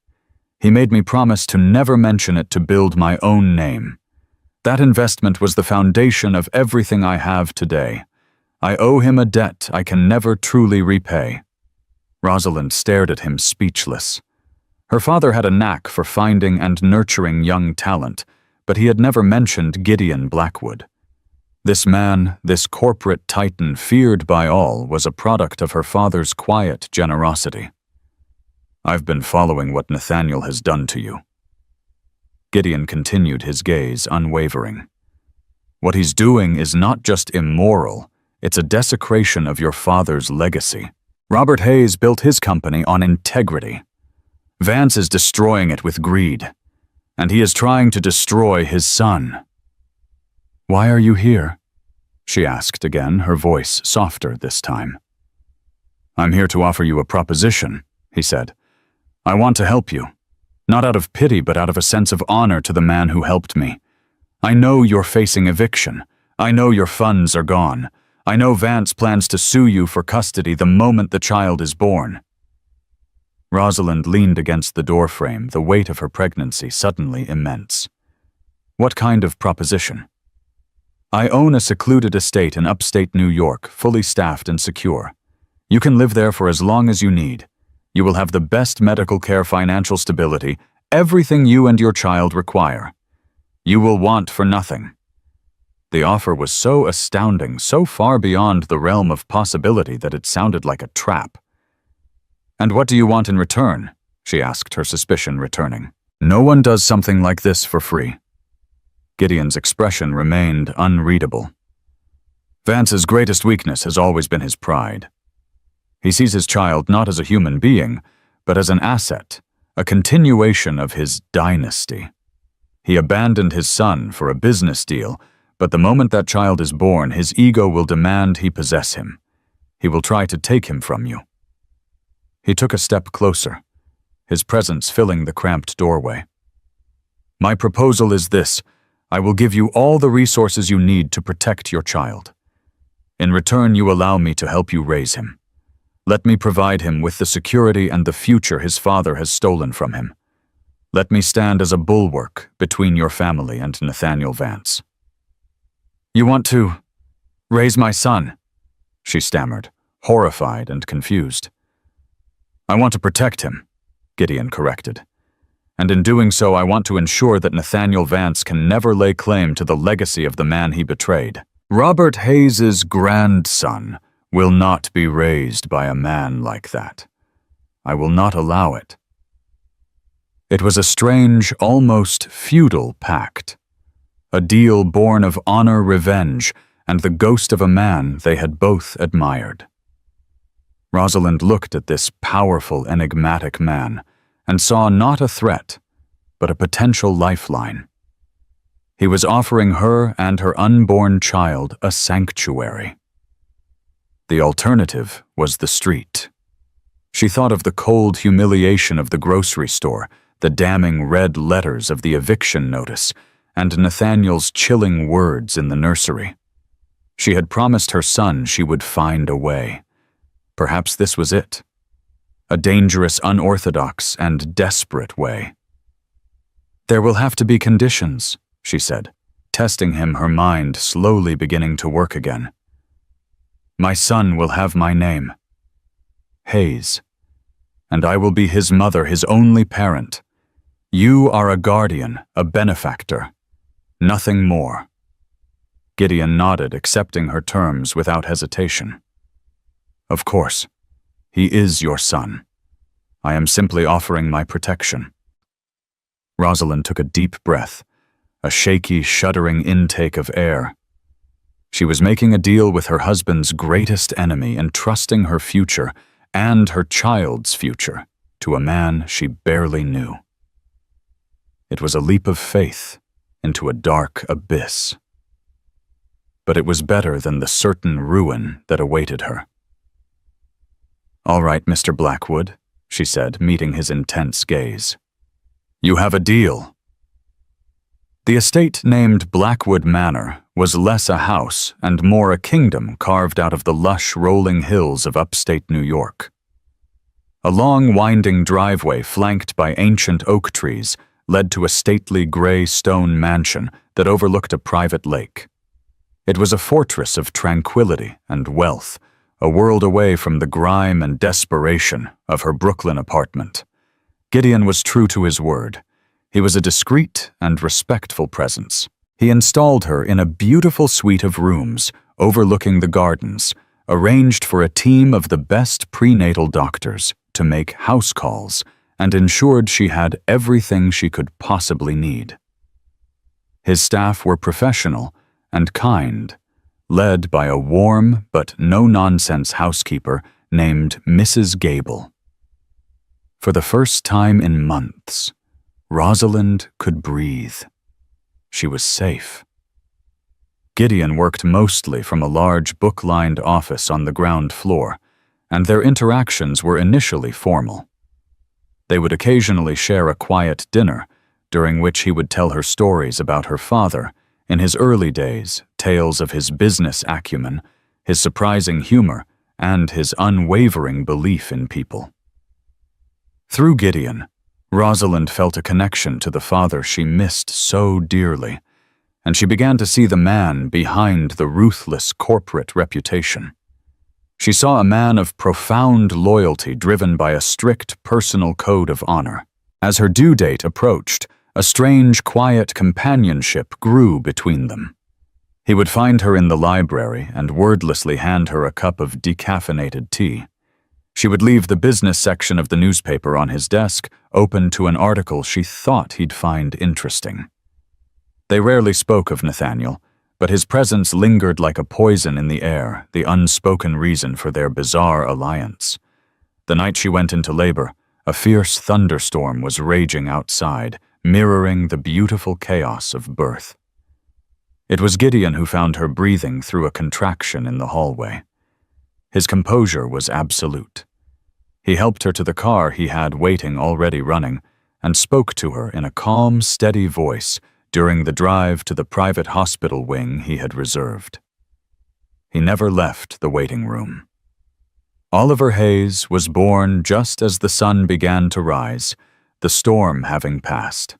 He made me promise to never mention it to build my own name. That investment was the foundation of everything I have today. I owe him a debt I can never truly repay." Rosalind stared at him speechless. Her father had a knack for finding and nurturing young talent, but he had never mentioned Gideon Blackwood. This man, this corporate titan feared by all, was a product of her father's quiet generosity. "I've been following what Nathaniel has done to you." Gideon continued, his gaze unwavering. "What he's doing is not just immoral, it's a desecration of your father's legacy. Robert Hayes built his company on integrity. Vance is destroying it with greed, and he is trying to destroy his son." "Why are you here?" she asked again, her voice softer this time. "I'm here to offer you a proposition," he said. "I want to help you. Not out of pity, but out of a sense of honor to the man who helped me. I know you're facing eviction. I know your funds are gone. I know Vance plans to sue you for custody the moment the child is born. Rosalind leaned against the doorframe, the weight of her pregnancy suddenly immense. What kind of proposition? I own a secluded estate in upstate New York, fully staffed and secure. You can live there for as long as you need. You will have the best medical care, financial stability, everything you and your child require. You will want for nothing. The offer was so astounding, so far beyond the realm of possibility that it sounded like a trap. "And what do you want in return?" she asked, her suspicion returning. "No one does something like this for free." Gideon's expression remained unreadable. Vance's greatest weakness has always been his pride. He sees his child not as a human being, but as an asset, a continuation of his dynasty. He abandoned his son for a business deal, but the moment that child is born, his ego will demand he possess him. He will try to take him from you. He took a step closer, his presence filling the cramped doorway. "My proposal is this. I will give you all the resources you need to protect your child. In return, you allow me to help you raise him. Let me provide him with the security and the future his father has stolen from him. Let me stand as a bulwark between your family and Nathaniel Vance." "You want to raise my son?" she stammered, horrified and confused. "I want to protect him," Gideon corrected. "And in doing so, I want to ensure that Nathaniel Vance can never lay claim to the legacy of the man he betrayed. Robert Hayes's grandson will not be raised by a man like that. I will not allow it." It was a strange, almost feudal pact. A deal born of honor, revenge, and the ghost of a man they had both admired. Rosalind looked at this powerful, enigmatic man and saw not a threat, but a potential lifeline. He was offering her and her unborn child a sanctuary. The alternative was the street. She thought of the cold humiliation of the grocery store, the damning red letters of the eviction notice, and Nathaniel's chilling words in the nursery. She had promised her son she would find a way. Perhaps this was it. A dangerous, unorthodox, and desperate way. "There will have to be conditions," she said, testing him, her mind slowly beginning to work again. "My son will have my name, Hayes, and I will be his mother, his only parent. You are a guardian, a benefactor, nothing more." Gideon nodded, accepting her terms without hesitation. "Of course, he is your son. I am simply offering my protection." Rosalind took a deep breath, a shaky, shuddering intake of air. She was making a deal with her husband's greatest enemy and trusting her future and her child's future to a man she barely knew. It was a leap of faith into a dark abyss. But it was better than the certain ruin that awaited her. "All right, Mr. Blackwood," she said, meeting his intense gaze. "You have a deal." The estate named Blackwood Manor was less a house and more a kingdom carved out of the lush rolling hills of upstate New York. A long winding driveway flanked by ancient oak trees led to a stately gray stone mansion that overlooked a private lake. It was a fortress of tranquility and wealth, a world away from the grime and desperation of her Brooklyn apartment. Gideon was true to his word. He was a discreet and respectful presence. He installed her in a beautiful suite of rooms overlooking the gardens, arranged for a team of the best prenatal doctors to make house calls, and ensured she had everything she could possibly need. His staff were professional and kind, led by a warm but no-nonsense housekeeper named Mrs. Gable. For the first time in months, Rosalind could breathe. She was safe. Gideon worked mostly from a large book-lined office on the ground floor, and their interactions were initially formal. They would occasionally share a quiet dinner, during which he would tell her stories about her father, in his early days, tales of his business acumen, his surprising humor, and his unwavering belief in people. Through Gideon, Rosalind felt a connection to the father she missed so dearly, and she began to see the man behind the ruthless corporate reputation. She saw a man of profound loyalty driven by a strict personal code of honor. As her due date approached, a strange, quiet companionship grew between them. He would find her in the library and wordlessly hand her a cup of decaffeinated tea. She would leave the business section of the newspaper on his desk, open to an article she thought he'd find interesting. They rarely spoke of Nathaniel, but his presence lingered like a poison in the air, the unspoken reason for their bizarre alliance. The night she went into labor, a fierce thunderstorm was raging outside, mirroring the beautiful chaos of birth. It was Gideon who found her breathing through a contraction in the hallway. His composure was absolute. He helped her to the car he had waiting already running, and spoke to her in a calm, steady voice during the drive to the private hospital wing he had reserved. He never left the waiting room. Oliver Hayes was born just as the sun began to rise, the storm having passed.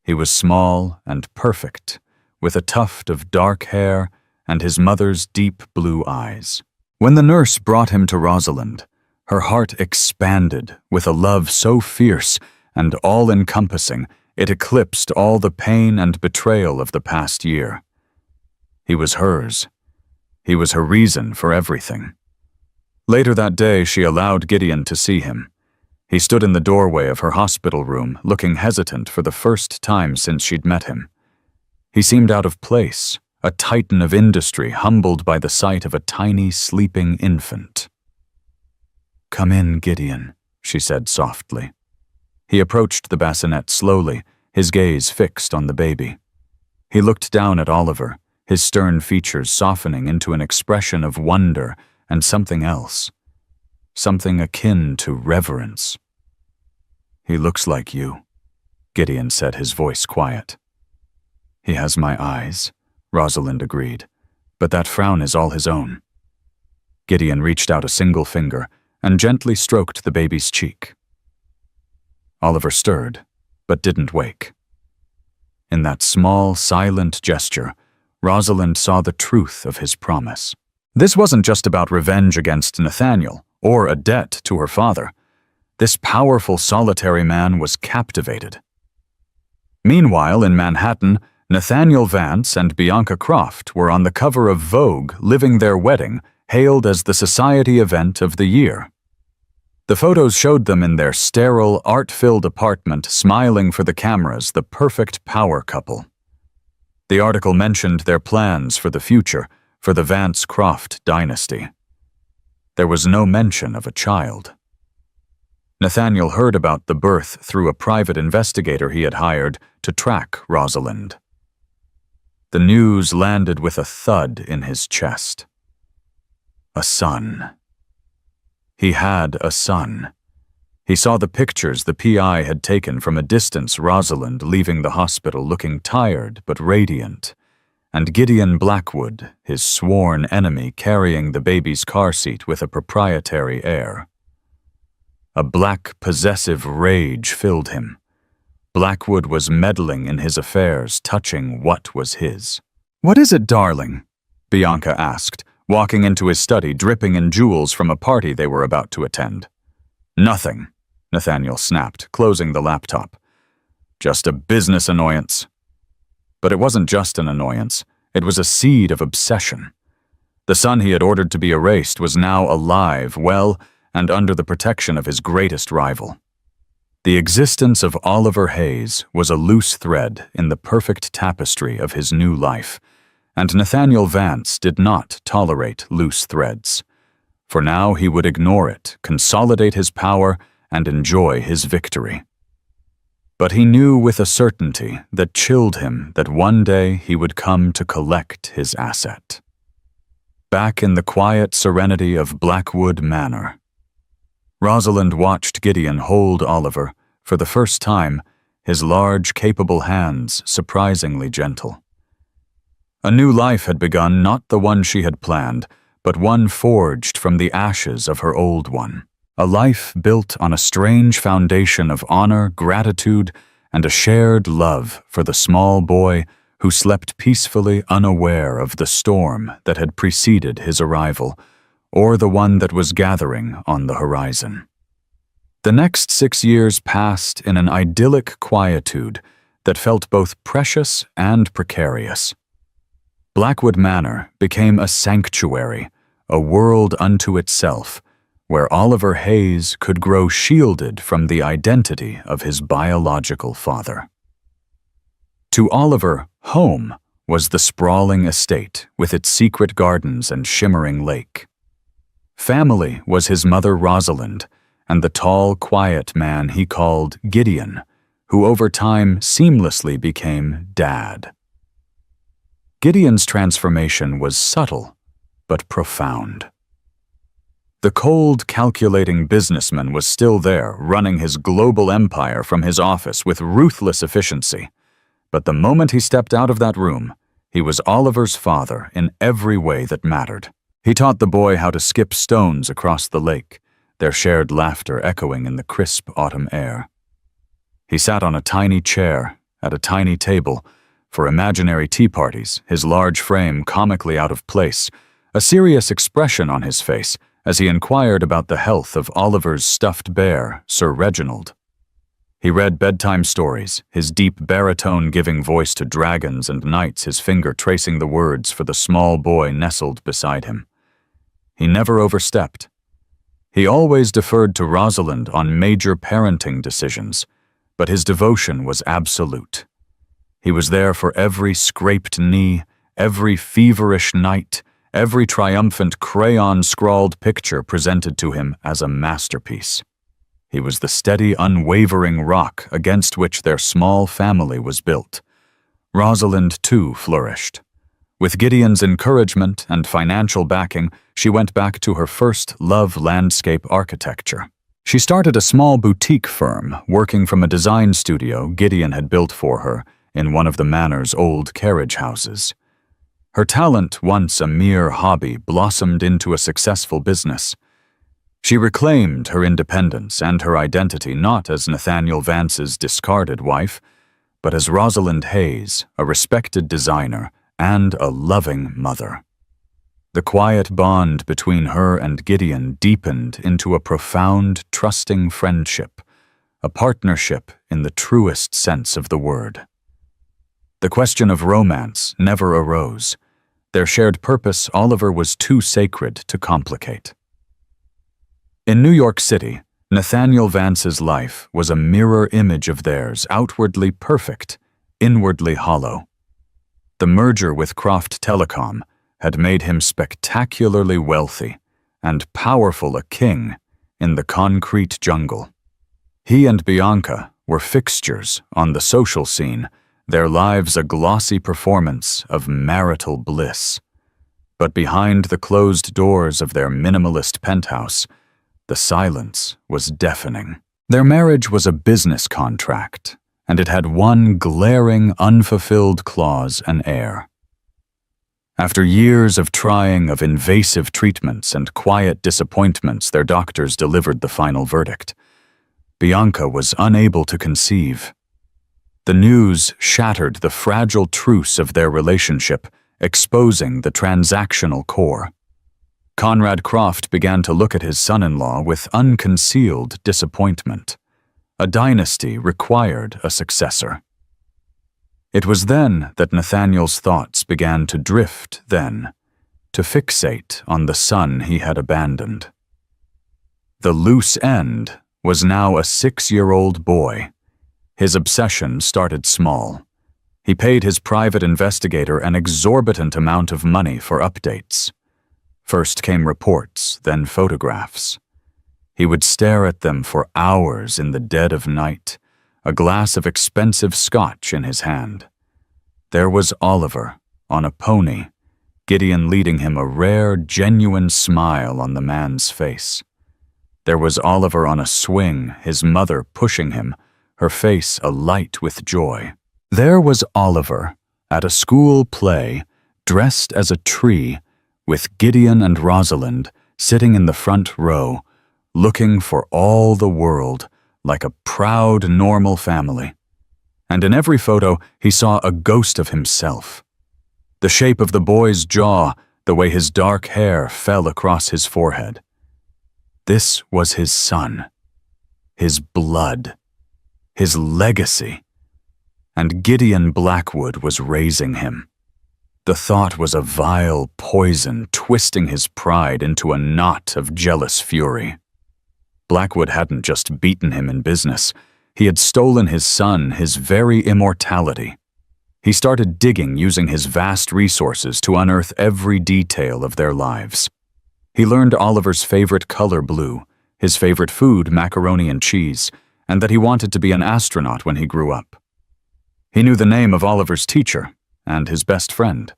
He was small and perfect, with a tuft of dark hair and his mother's deep blue eyes. When the nurse brought him to Rosalind, her heart expanded with a love so fierce and all-encompassing it eclipsed all the pain and betrayal of the past year. He was hers. He was her reason for everything. Later that day, she allowed Gideon to see him. He stood in the doorway of her hospital room, looking hesitant for the first time since she'd met him. He seemed out of place, a titan of industry humbled by the sight of a tiny, sleeping infant. "Come in, Gideon," she said softly. He approached the bassinet slowly, his gaze fixed on the baby. He looked down at Oliver, his stern features softening into an expression of wonder and something else, something akin to reverence. "He looks like you," Gideon said, his voice quiet. "He has my eyes," Rosalind agreed, "but that frown is all his own." Gideon reached out a single finger and gently stroked the baby's cheek. Oliver stirred, but didn't wake. In that small, silent gesture, Rosalind saw the truth of his promise. This wasn't just about revenge against Nathaniel, or a debt to her father. This powerful, solitary man was captivated. Meanwhile, in Manhattan, Nathaniel Vance and Bianca Croft were on the cover of Vogue living their wedding, hailed as the society event of the year. The photos showed them in their sterile, art-filled apartment, smiling for the cameras, the perfect power couple. The article mentioned their plans for the future, for the Vance-Croft dynasty. There was no mention of a child. Nathaniel heard about the birth through a private investigator he had hired to track Rosalind. The news landed with a thud in his chest. A son. He had a son. He saw the pictures the PI had taken from a distance, Rosalind leaving the hospital looking tired but radiant, and Gideon Blackwood, his sworn enemy, carrying the baby's car seat with a proprietary air. A black, possessive rage filled him. Blackwood was meddling in his affairs, touching what was his. "What is it, darling?" Bianca asked, walking into his study, dripping in jewels from a party they were about to attend. "Nothing," Nathaniel snapped, closing the laptop. "Just a business annoyance." But it wasn't just an annoyance. It was a seed of obsession. The son he had ordered to be erased was now alive, well, and under the protection of his greatest rival. The existence of Oliver Hayes was a loose thread in the perfect tapestry of his new life, and Nathaniel Vance did not tolerate loose threads. For now he would ignore it, consolidate his power, and enjoy his victory. But he knew with a certainty that chilled him that one day he would come to collect his asset. Back in the quiet serenity of Blackwood Manor, Rosalind watched Gideon hold Oliver, for the first time, his large, capable hands surprisingly gentle. A new life had begun, not the one she had planned, but one forged from the ashes of her old one. A life built on a strange foundation of honor, gratitude, and a shared love for the small boy who slept peacefully unaware of the storm that had preceded his arrival, or the one that was gathering on the horizon. The next 6 years passed in an idyllic quietude that felt both precious and precarious. Blackwood Manor became a sanctuary, a world unto itself, where Oliver Hayes could grow shielded from the identity of his biological father. To Oliver, home was the sprawling estate with its secret gardens and shimmering lake. Family was his mother Rosalind and the tall, quiet man he called Gideon, who over time seamlessly became Dad. Gideon's transformation was subtle, but profound. The cold, calculating businessman was still there, running his global empire from his office with ruthless efficiency. But the moment he stepped out of that room, he was Oliver's father in every way that mattered. He taught the boy how to skip stones across the lake, their shared laughter echoing in the crisp autumn air. He sat on a tiny chair at a tiny table for imaginary tea parties, his large frame comically out of place, a serious expression on his face as he inquired about the health of Oliver's stuffed bear, Sir Reginald. He read bedtime stories, his deep baritone giving voice to dragons and knights, his finger tracing the words for the small boy nestled beside him. He never overstepped. He always deferred to Rosalind on major parenting decisions, but his devotion was absolute. He was there for every scraped knee, every feverish night, every triumphant crayon-scrawled picture presented to him as a masterpiece. He was the steady, unwavering rock against which their small family was built. Rosalind, too, flourished. With Gideon's encouragement and financial backing, she went back to her first love landscape architecture. She started a small boutique firm, working from a design studio Gideon had built for her in one of the manor's old carriage houses. Her talent, once a mere hobby, blossomed into a successful business. She reclaimed her independence and her identity not as Nathaniel Vance's discarded wife, but as Rosalind Hayes, a respected designer and a loving mother. The quiet bond between her and Gideon deepened into a profound, trusting friendship, a partnership in the truest sense of the word. The question of romance never arose. Their shared purpose Oliver was too sacred to complicate. In New York City, Nathaniel Vance's life was a mirror image of theirs, outwardly perfect, inwardly hollow. The merger with Croft Telecom had made him spectacularly wealthy and powerful a king in the concrete jungle. He and Bianca were fixtures on the social scene, their lives a glossy performance of marital bliss. But behind the closed doors of their minimalist penthouse, the silence was deafening. Their marriage was a business contract, and it had one glaring, unfulfilled clause and heir. After years of trying of invasive treatments and quiet disappointments, their doctors delivered the final verdict. Bianca was unable to conceive. The news shattered the fragile truce of their relationship, exposing the transactional core. Conrad Croft began to look at his son-in-law with unconcealed disappointment. A dynasty required a successor. It was then that Nathaniel's thoughts began to drift then, to fixate on the son he had abandoned. The loose end was now a 6-year-old boy. His obsession started small. He paid his private investigator an exorbitant amount of money for updates. First came reports, then photographs. He would stare at them for hours in the dead of night, a glass of expensive scotch in his hand. There was Oliver, on a pony, Gideon leading him, a rare, genuine smile on the man's face. There was Oliver on a swing, his mother pushing him, her face alight with joy. There was Oliver, at a school play, dressed as a tree, with Gideon and Rosalind sitting in the front row, looking for all the world, like a proud, normal family. And in every photo, he saw a ghost of himself. The shape of the boy's jaw, the way his dark hair fell across his forehead. This was his son, his blood, his legacy. And Gideon Blackwood was raising him. The thought was a vile poison twisting his pride into a knot of jealous fury. Blackwood hadn't just beaten him in business. He had stolen his son, his very immortality. He started digging using his vast resources to unearth every detail of their lives. He learned Oliver's favorite color blue, his favorite food macaroni and cheese, and that he wanted to be an astronaut when he grew up. He knew the name of Oliver's teacher and his best friend.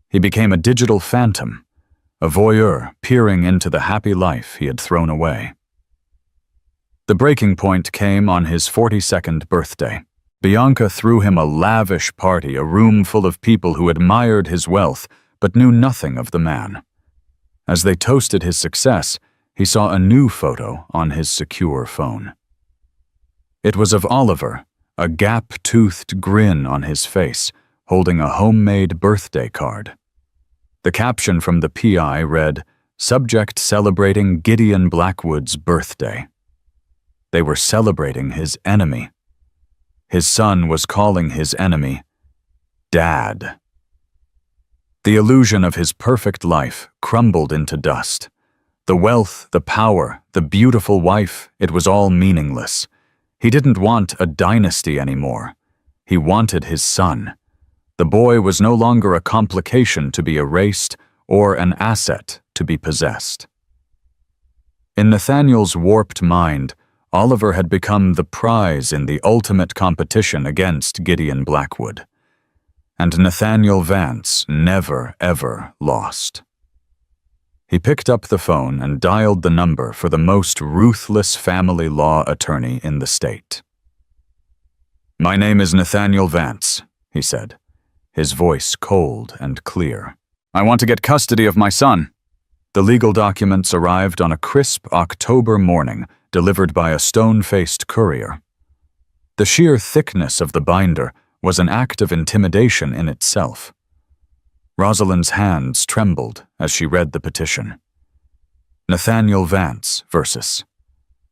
He became a digital phantom, a voyeur peering into the happy life he had thrown away. The breaking point came on his 42nd birthday. Bianca threw him a lavish party, a room full of people who admired his wealth but knew nothing of the man. As they toasted his success, he saw a new photo on his secure phone. It was of Oliver, a gap-toothed grin on his face, holding a homemade birthday card. The caption from the PI read, "Subject celebrating Gideon Blackwood's birthday." They were celebrating his enemy. His son was calling his enemy Dad. The illusion of his perfect life crumbled into dust. The wealth, the power, the beautiful wife, it was all meaningless. He didn't want a dynasty anymore. He wanted his son. The boy was no longer a complication to be erased or an asset to be possessed. In Nathaniel's warped mind, Oliver had become the prize in the ultimate competition against Gideon Blackwood. And Nathaniel Vance never, ever lost. He picked up the phone and dialed the number for the most ruthless family law attorney in the state. "My name is Nathaniel Vance," he said, his voice cold and clear. "I want to get custody of my son." The legal documents arrived on a crisp October morning, delivered by a stone-faced courier. The sheer thickness of the binder was an act of intimidation in itself. Rosalind's hands trembled as she read the petition. Nathaniel Vance versus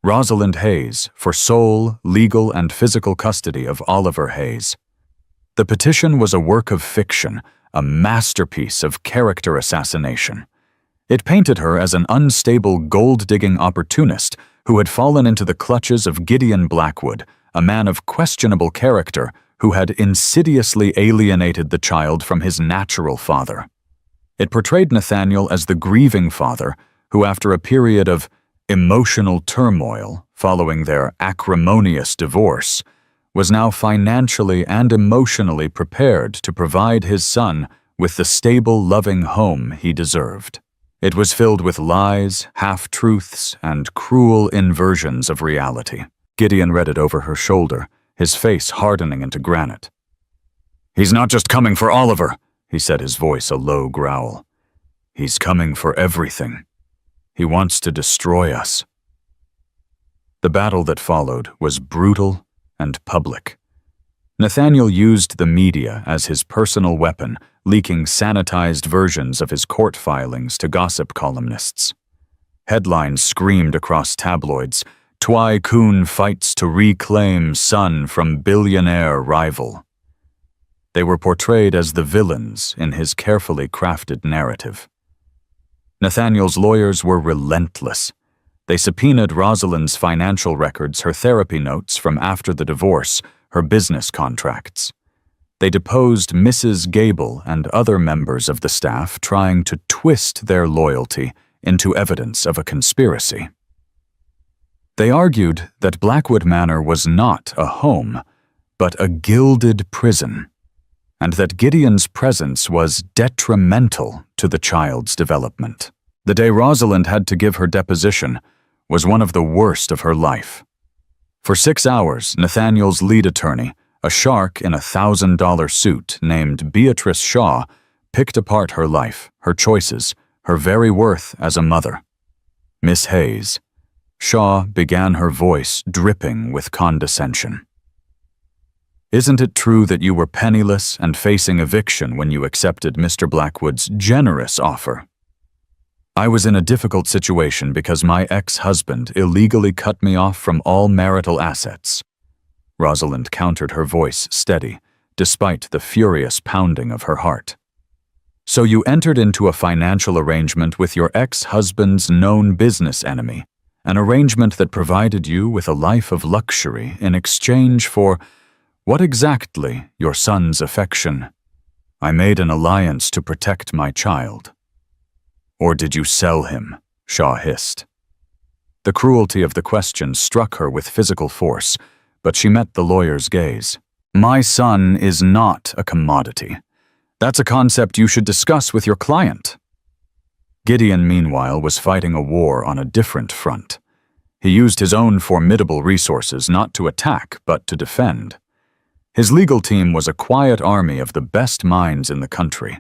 Rosalind Hayes for sole, legal, and physical custody of Oliver Hayes. The petition was a work of fiction, a masterpiece of character assassination. It painted her as an unstable gold-digging opportunist who had fallen into the clutches of Gideon Blackwood, a man of questionable character who had insidiously alienated the child from his natural father. It portrayed Nathaniel as the grieving father who, after a period of emotional turmoil following their acrimonious divorce, was now financially and emotionally prepared to provide his son with the stable, loving home he deserved. It was filled with lies, half-truths, and cruel inversions of reality. Gideon read it over her shoulder, his face hardening into granite. "He's not just coming for Oliver," he said, his voice a low growl. "He's coming for everything. He wants to destroy us." The battle that followed was brutal and public. Nathaniel used the media as his personal weapon, leaking sanitized versions of his court filings to gossip columnists. Headlines screamed across tabloids, "Twy Coon fights to reclaim son from billionaire rival." They were portrayed as the villains in his carefully crafted narrative. Nathaniel's lawyers were relentless. They subpoenaed Rosalind's financial records, her therapy notes from after the divorce, her business contracts. They deposed Mrs. Gable and other members of the staff, trying to twist their loyalty into evidence of a conspiracy. They argued that Blackwood Manor was not a home, but a gilded prison, and that Gideon's presence was detrimental to the child's development. The day Rosalind had to give her deposition was one of the worst of her life. For 6 hours, Nathaniel's lead attorney, a shark in a $1,000 suit named Beatrice Shaw, picked apart her life, her choices, her very worth as a mother. Miss Hayes, Shaw began, her voice dripping with condescension. Isn't it true that you were penniless and facing eviction when you accepted Mr. Blackwood's generous offer? I was in a difficult situation because my ex-husband illegally cut me off from all marital assets. Rosalind countered, her voice steady, despite the furious pounding of her heart. So you entered into a financial arrangement with your ex-husband's known business enemy, an arrangement that provided you with a life of luxury in exchange for, what exactly, your son's affection? I made an alliance to protect my child. Or did you sell him? Shaw hissed. The cruelty of the question struck her with physical force, but she met the lawyer's gaze. My son is not a commodity. That's a concept you should discuss with your client. Gideon, meanwhile, was fighting a war on a different front. He used his own formidable resources not to attack, but to defend. His legal team was a quiet army of the best minds in the country.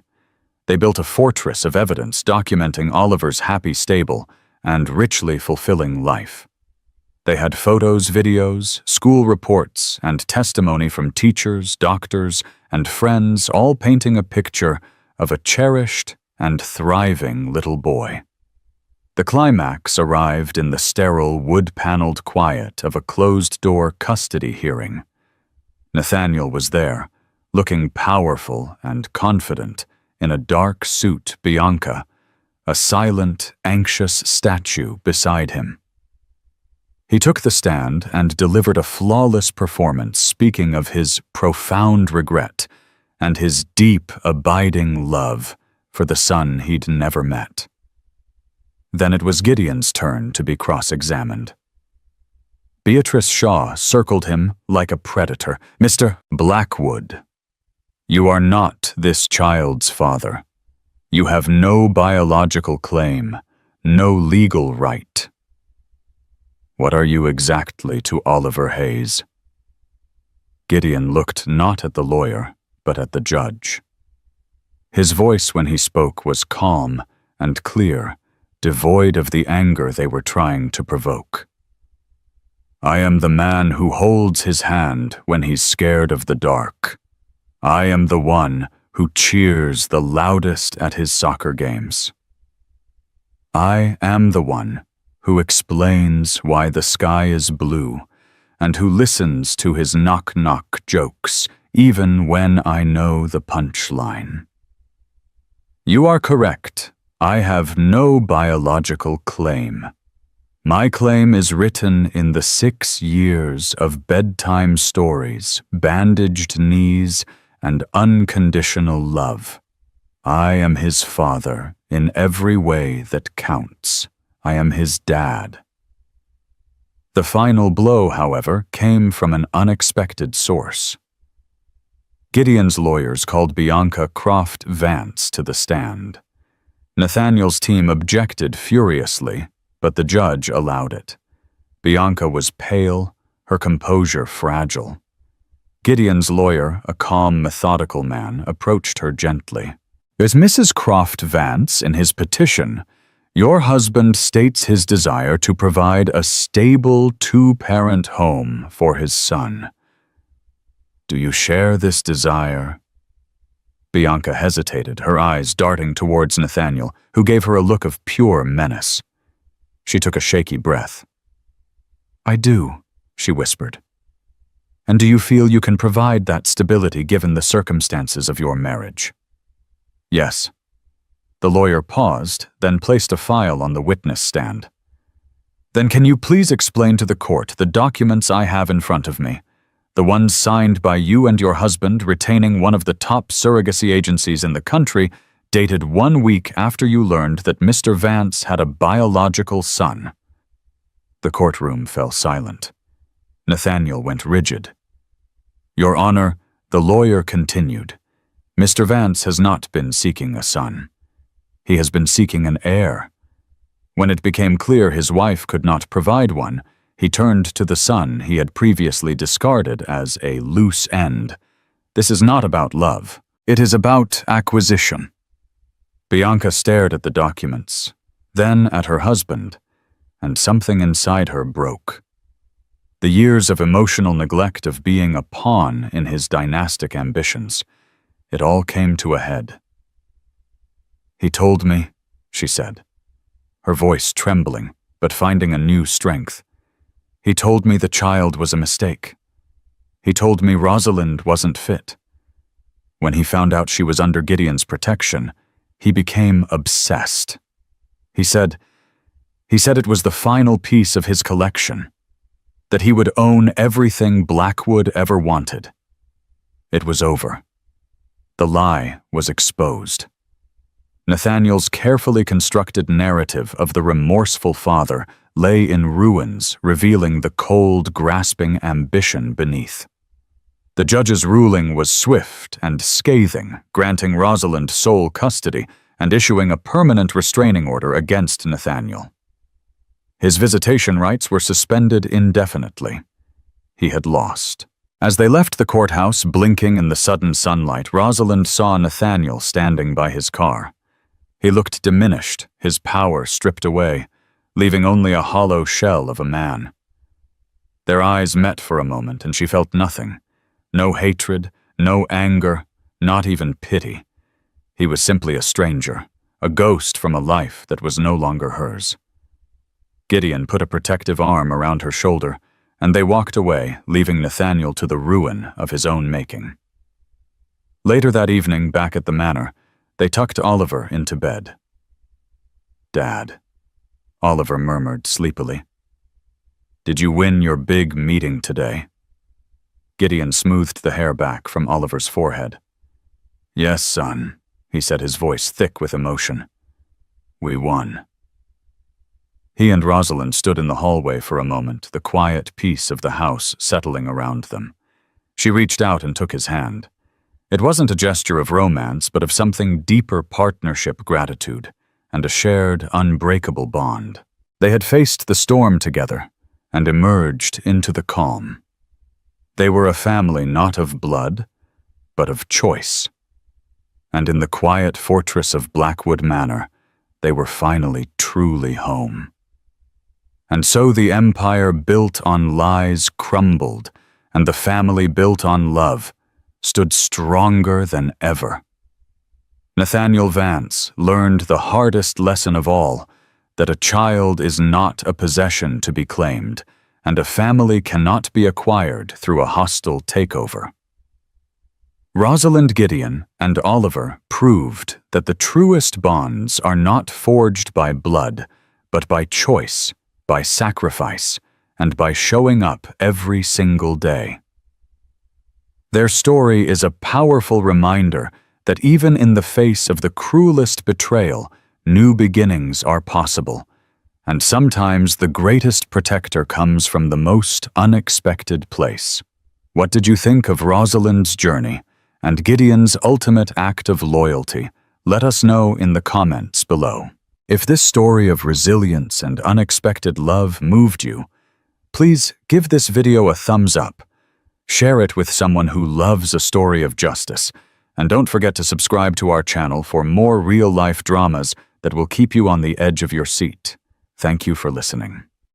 They built a fortress of evidence documenting Oliver's happy, stable, and richly fulfilling life. They had photos, videos, school reports, and testimony from teachers, doctors, and friends, all painting a picture of a cherished and thriving little boy. The climax arrived in the sterile, wood-paneled quiet of a closed-door custody hearing. Nathaniel was there, looking powerful and confident in a dark suit. Bianca, a silent, anxious statue beside him. He took the stand and delivered a flawless performance, speaking of his profound regret and his deep, abiding love for the son he'd never met. Then it was Gideon's turn to be cross-examined. Beatrice Shaw circled him like a predator. Mr. Blackwood, you are not this child's father. You have no biological claim, no legal right. What are you exactly to Oliver Hayes? Gideon looked not at the lawyer, but at the judge. His voice when he spoke was calm and clear, devoid of the anger they were trying to provoke. I am the man who holds his hand when he's scared of the dark. I am the one who cheers the loudest at his soccer games. I am the one who explains why the sky is blue and who listens to his knock-knock jokes even when I know the punchline. You are correct. I have no biological claim. My claim is written in the 6 years of bedtime stories, bandaged knees, and unconditional love. I am his father in every way that counts. I am his dad. The final blow, however, came from an unexpected source. Gideon's lawyers called Bianca Croft Vance to the stand. Nathaniel's team objected furiously, but the judge allowed it. Bianca was pale, her composure fragile. Gideon's lawyer, a calm, methodical man, approached her gently. As Mrs. Croft Vance, in his petition, your husband states his desire to provide a stable 2-parent home for his son. Do you share this desire? Bianca hesitated, her eyes darting towards Nathaniel, who gave her a look of pure menace. She took a shaky breath. I do, she whispered. And do you feel you can provide that stability given the circumstances of your marriage? Yes. The lawyer paused, then placed a file on the witness stand. Then can you please explain to the court the documents I have in front of me, the ones signed by you and your husband retaining one of the top surrogacy agencies in the country, dated 1 week after you learned that Mr. Vance had a biological son? The courtroom fell silent. Nathaniel went rigid. Your Honor, the lawyer continued, Mr. Vance has not been seeking a son. He has been seeking an heir. When it became clear his wife could not provide one, he turned to the son he had previously discarded as a loose end. This is not about love. It is about acquisition. Bianca stared at the documents, then at her husband. and something inside her broke. The years of emotional neglect of being a pawn in his dynastic ambitions, it all came to a head. "He told me," she said, her voice trembling, but finding a new strength. "He told me the child was a mistake. He told me Rosalind wasn't fit. When he found out she was under Gideon's protection, he became obsessed. He said it was the final piece of his collection, that he would own everything Blackwood ever wanted. It was over. The lie was exposed. Nathaniel's carefully constructed narrative of the remorseful father lay in ruins, revealing the cold, grasping ambition beneath. The judge's ruling was swift and scathing, granting Rosalind sole custody and issuing a permanent restraining order against Nathaniel. His visitation rights were suspended indefinitely. He had lost. As they left the courthouse, blinking in the sudden sunlight, Rosalind saw Nathaniel standing by his car. He looked diminished, his power stripped away, leaving only a hollow shell of a man. Their eyes met for a moment, and she felt nothing. No hatred, no anger, not even pity. He was simply a stranger, a ghost from a life that was no longer hers. Gideon put a protective arm around her shoulder, and they walked away, leaving Nathaniel to the ruin of his own making. Later that evening, back at the manor, they tucked Oliver into bed. "Dad," Oliver murmured sleepily. "Did you win your big meeting today?" Gideon smoothed the hair back from Oliver's forehead. "Yes, son," he said, his voice thick with emotion. "We won." He and Rosalind stood in the hallway for a moment, the quiet peace of the house settling around them. She reached out and took his hand. It wasn't a gesture of romance, but of something deeper: partnership, gratitude, and a shared, unbreakable bond. They had faced the storm together and emerged into the calm. They were a family not of blood, but of choice. And in the quiet fortress of Blackwood Manor, they were finally truly home. And so the empire built on lies crumbled, and the family built on love stood stronger than ever. Nathaniel Vance learned the hardest lesson of all, that a child is not a possession to be claimed, and a family cannot be acquired through a hostile takeover. Rosalind Gideon and Oliver proved that the truest bonds are not forged by blood, but by choice, by sacrifice, and by showing up every single day. Their story is a powerful reminder that even in the face of the cruelest betrayal, new beginnings are possible, and sometimes the greatest protector comes from the most unexpected place. What did you think of Rosalind's journey and Gideon's ultimate act of loyalty? Let us know in the comments below. If this story of resilience and unexpected love moved you, please give this video a thumbs up. Share it with someone who loves a story of justice, and don't forget to subscribe to our channel for more real-life dramas that will keep you on the edge of your seat. Thank you for listening.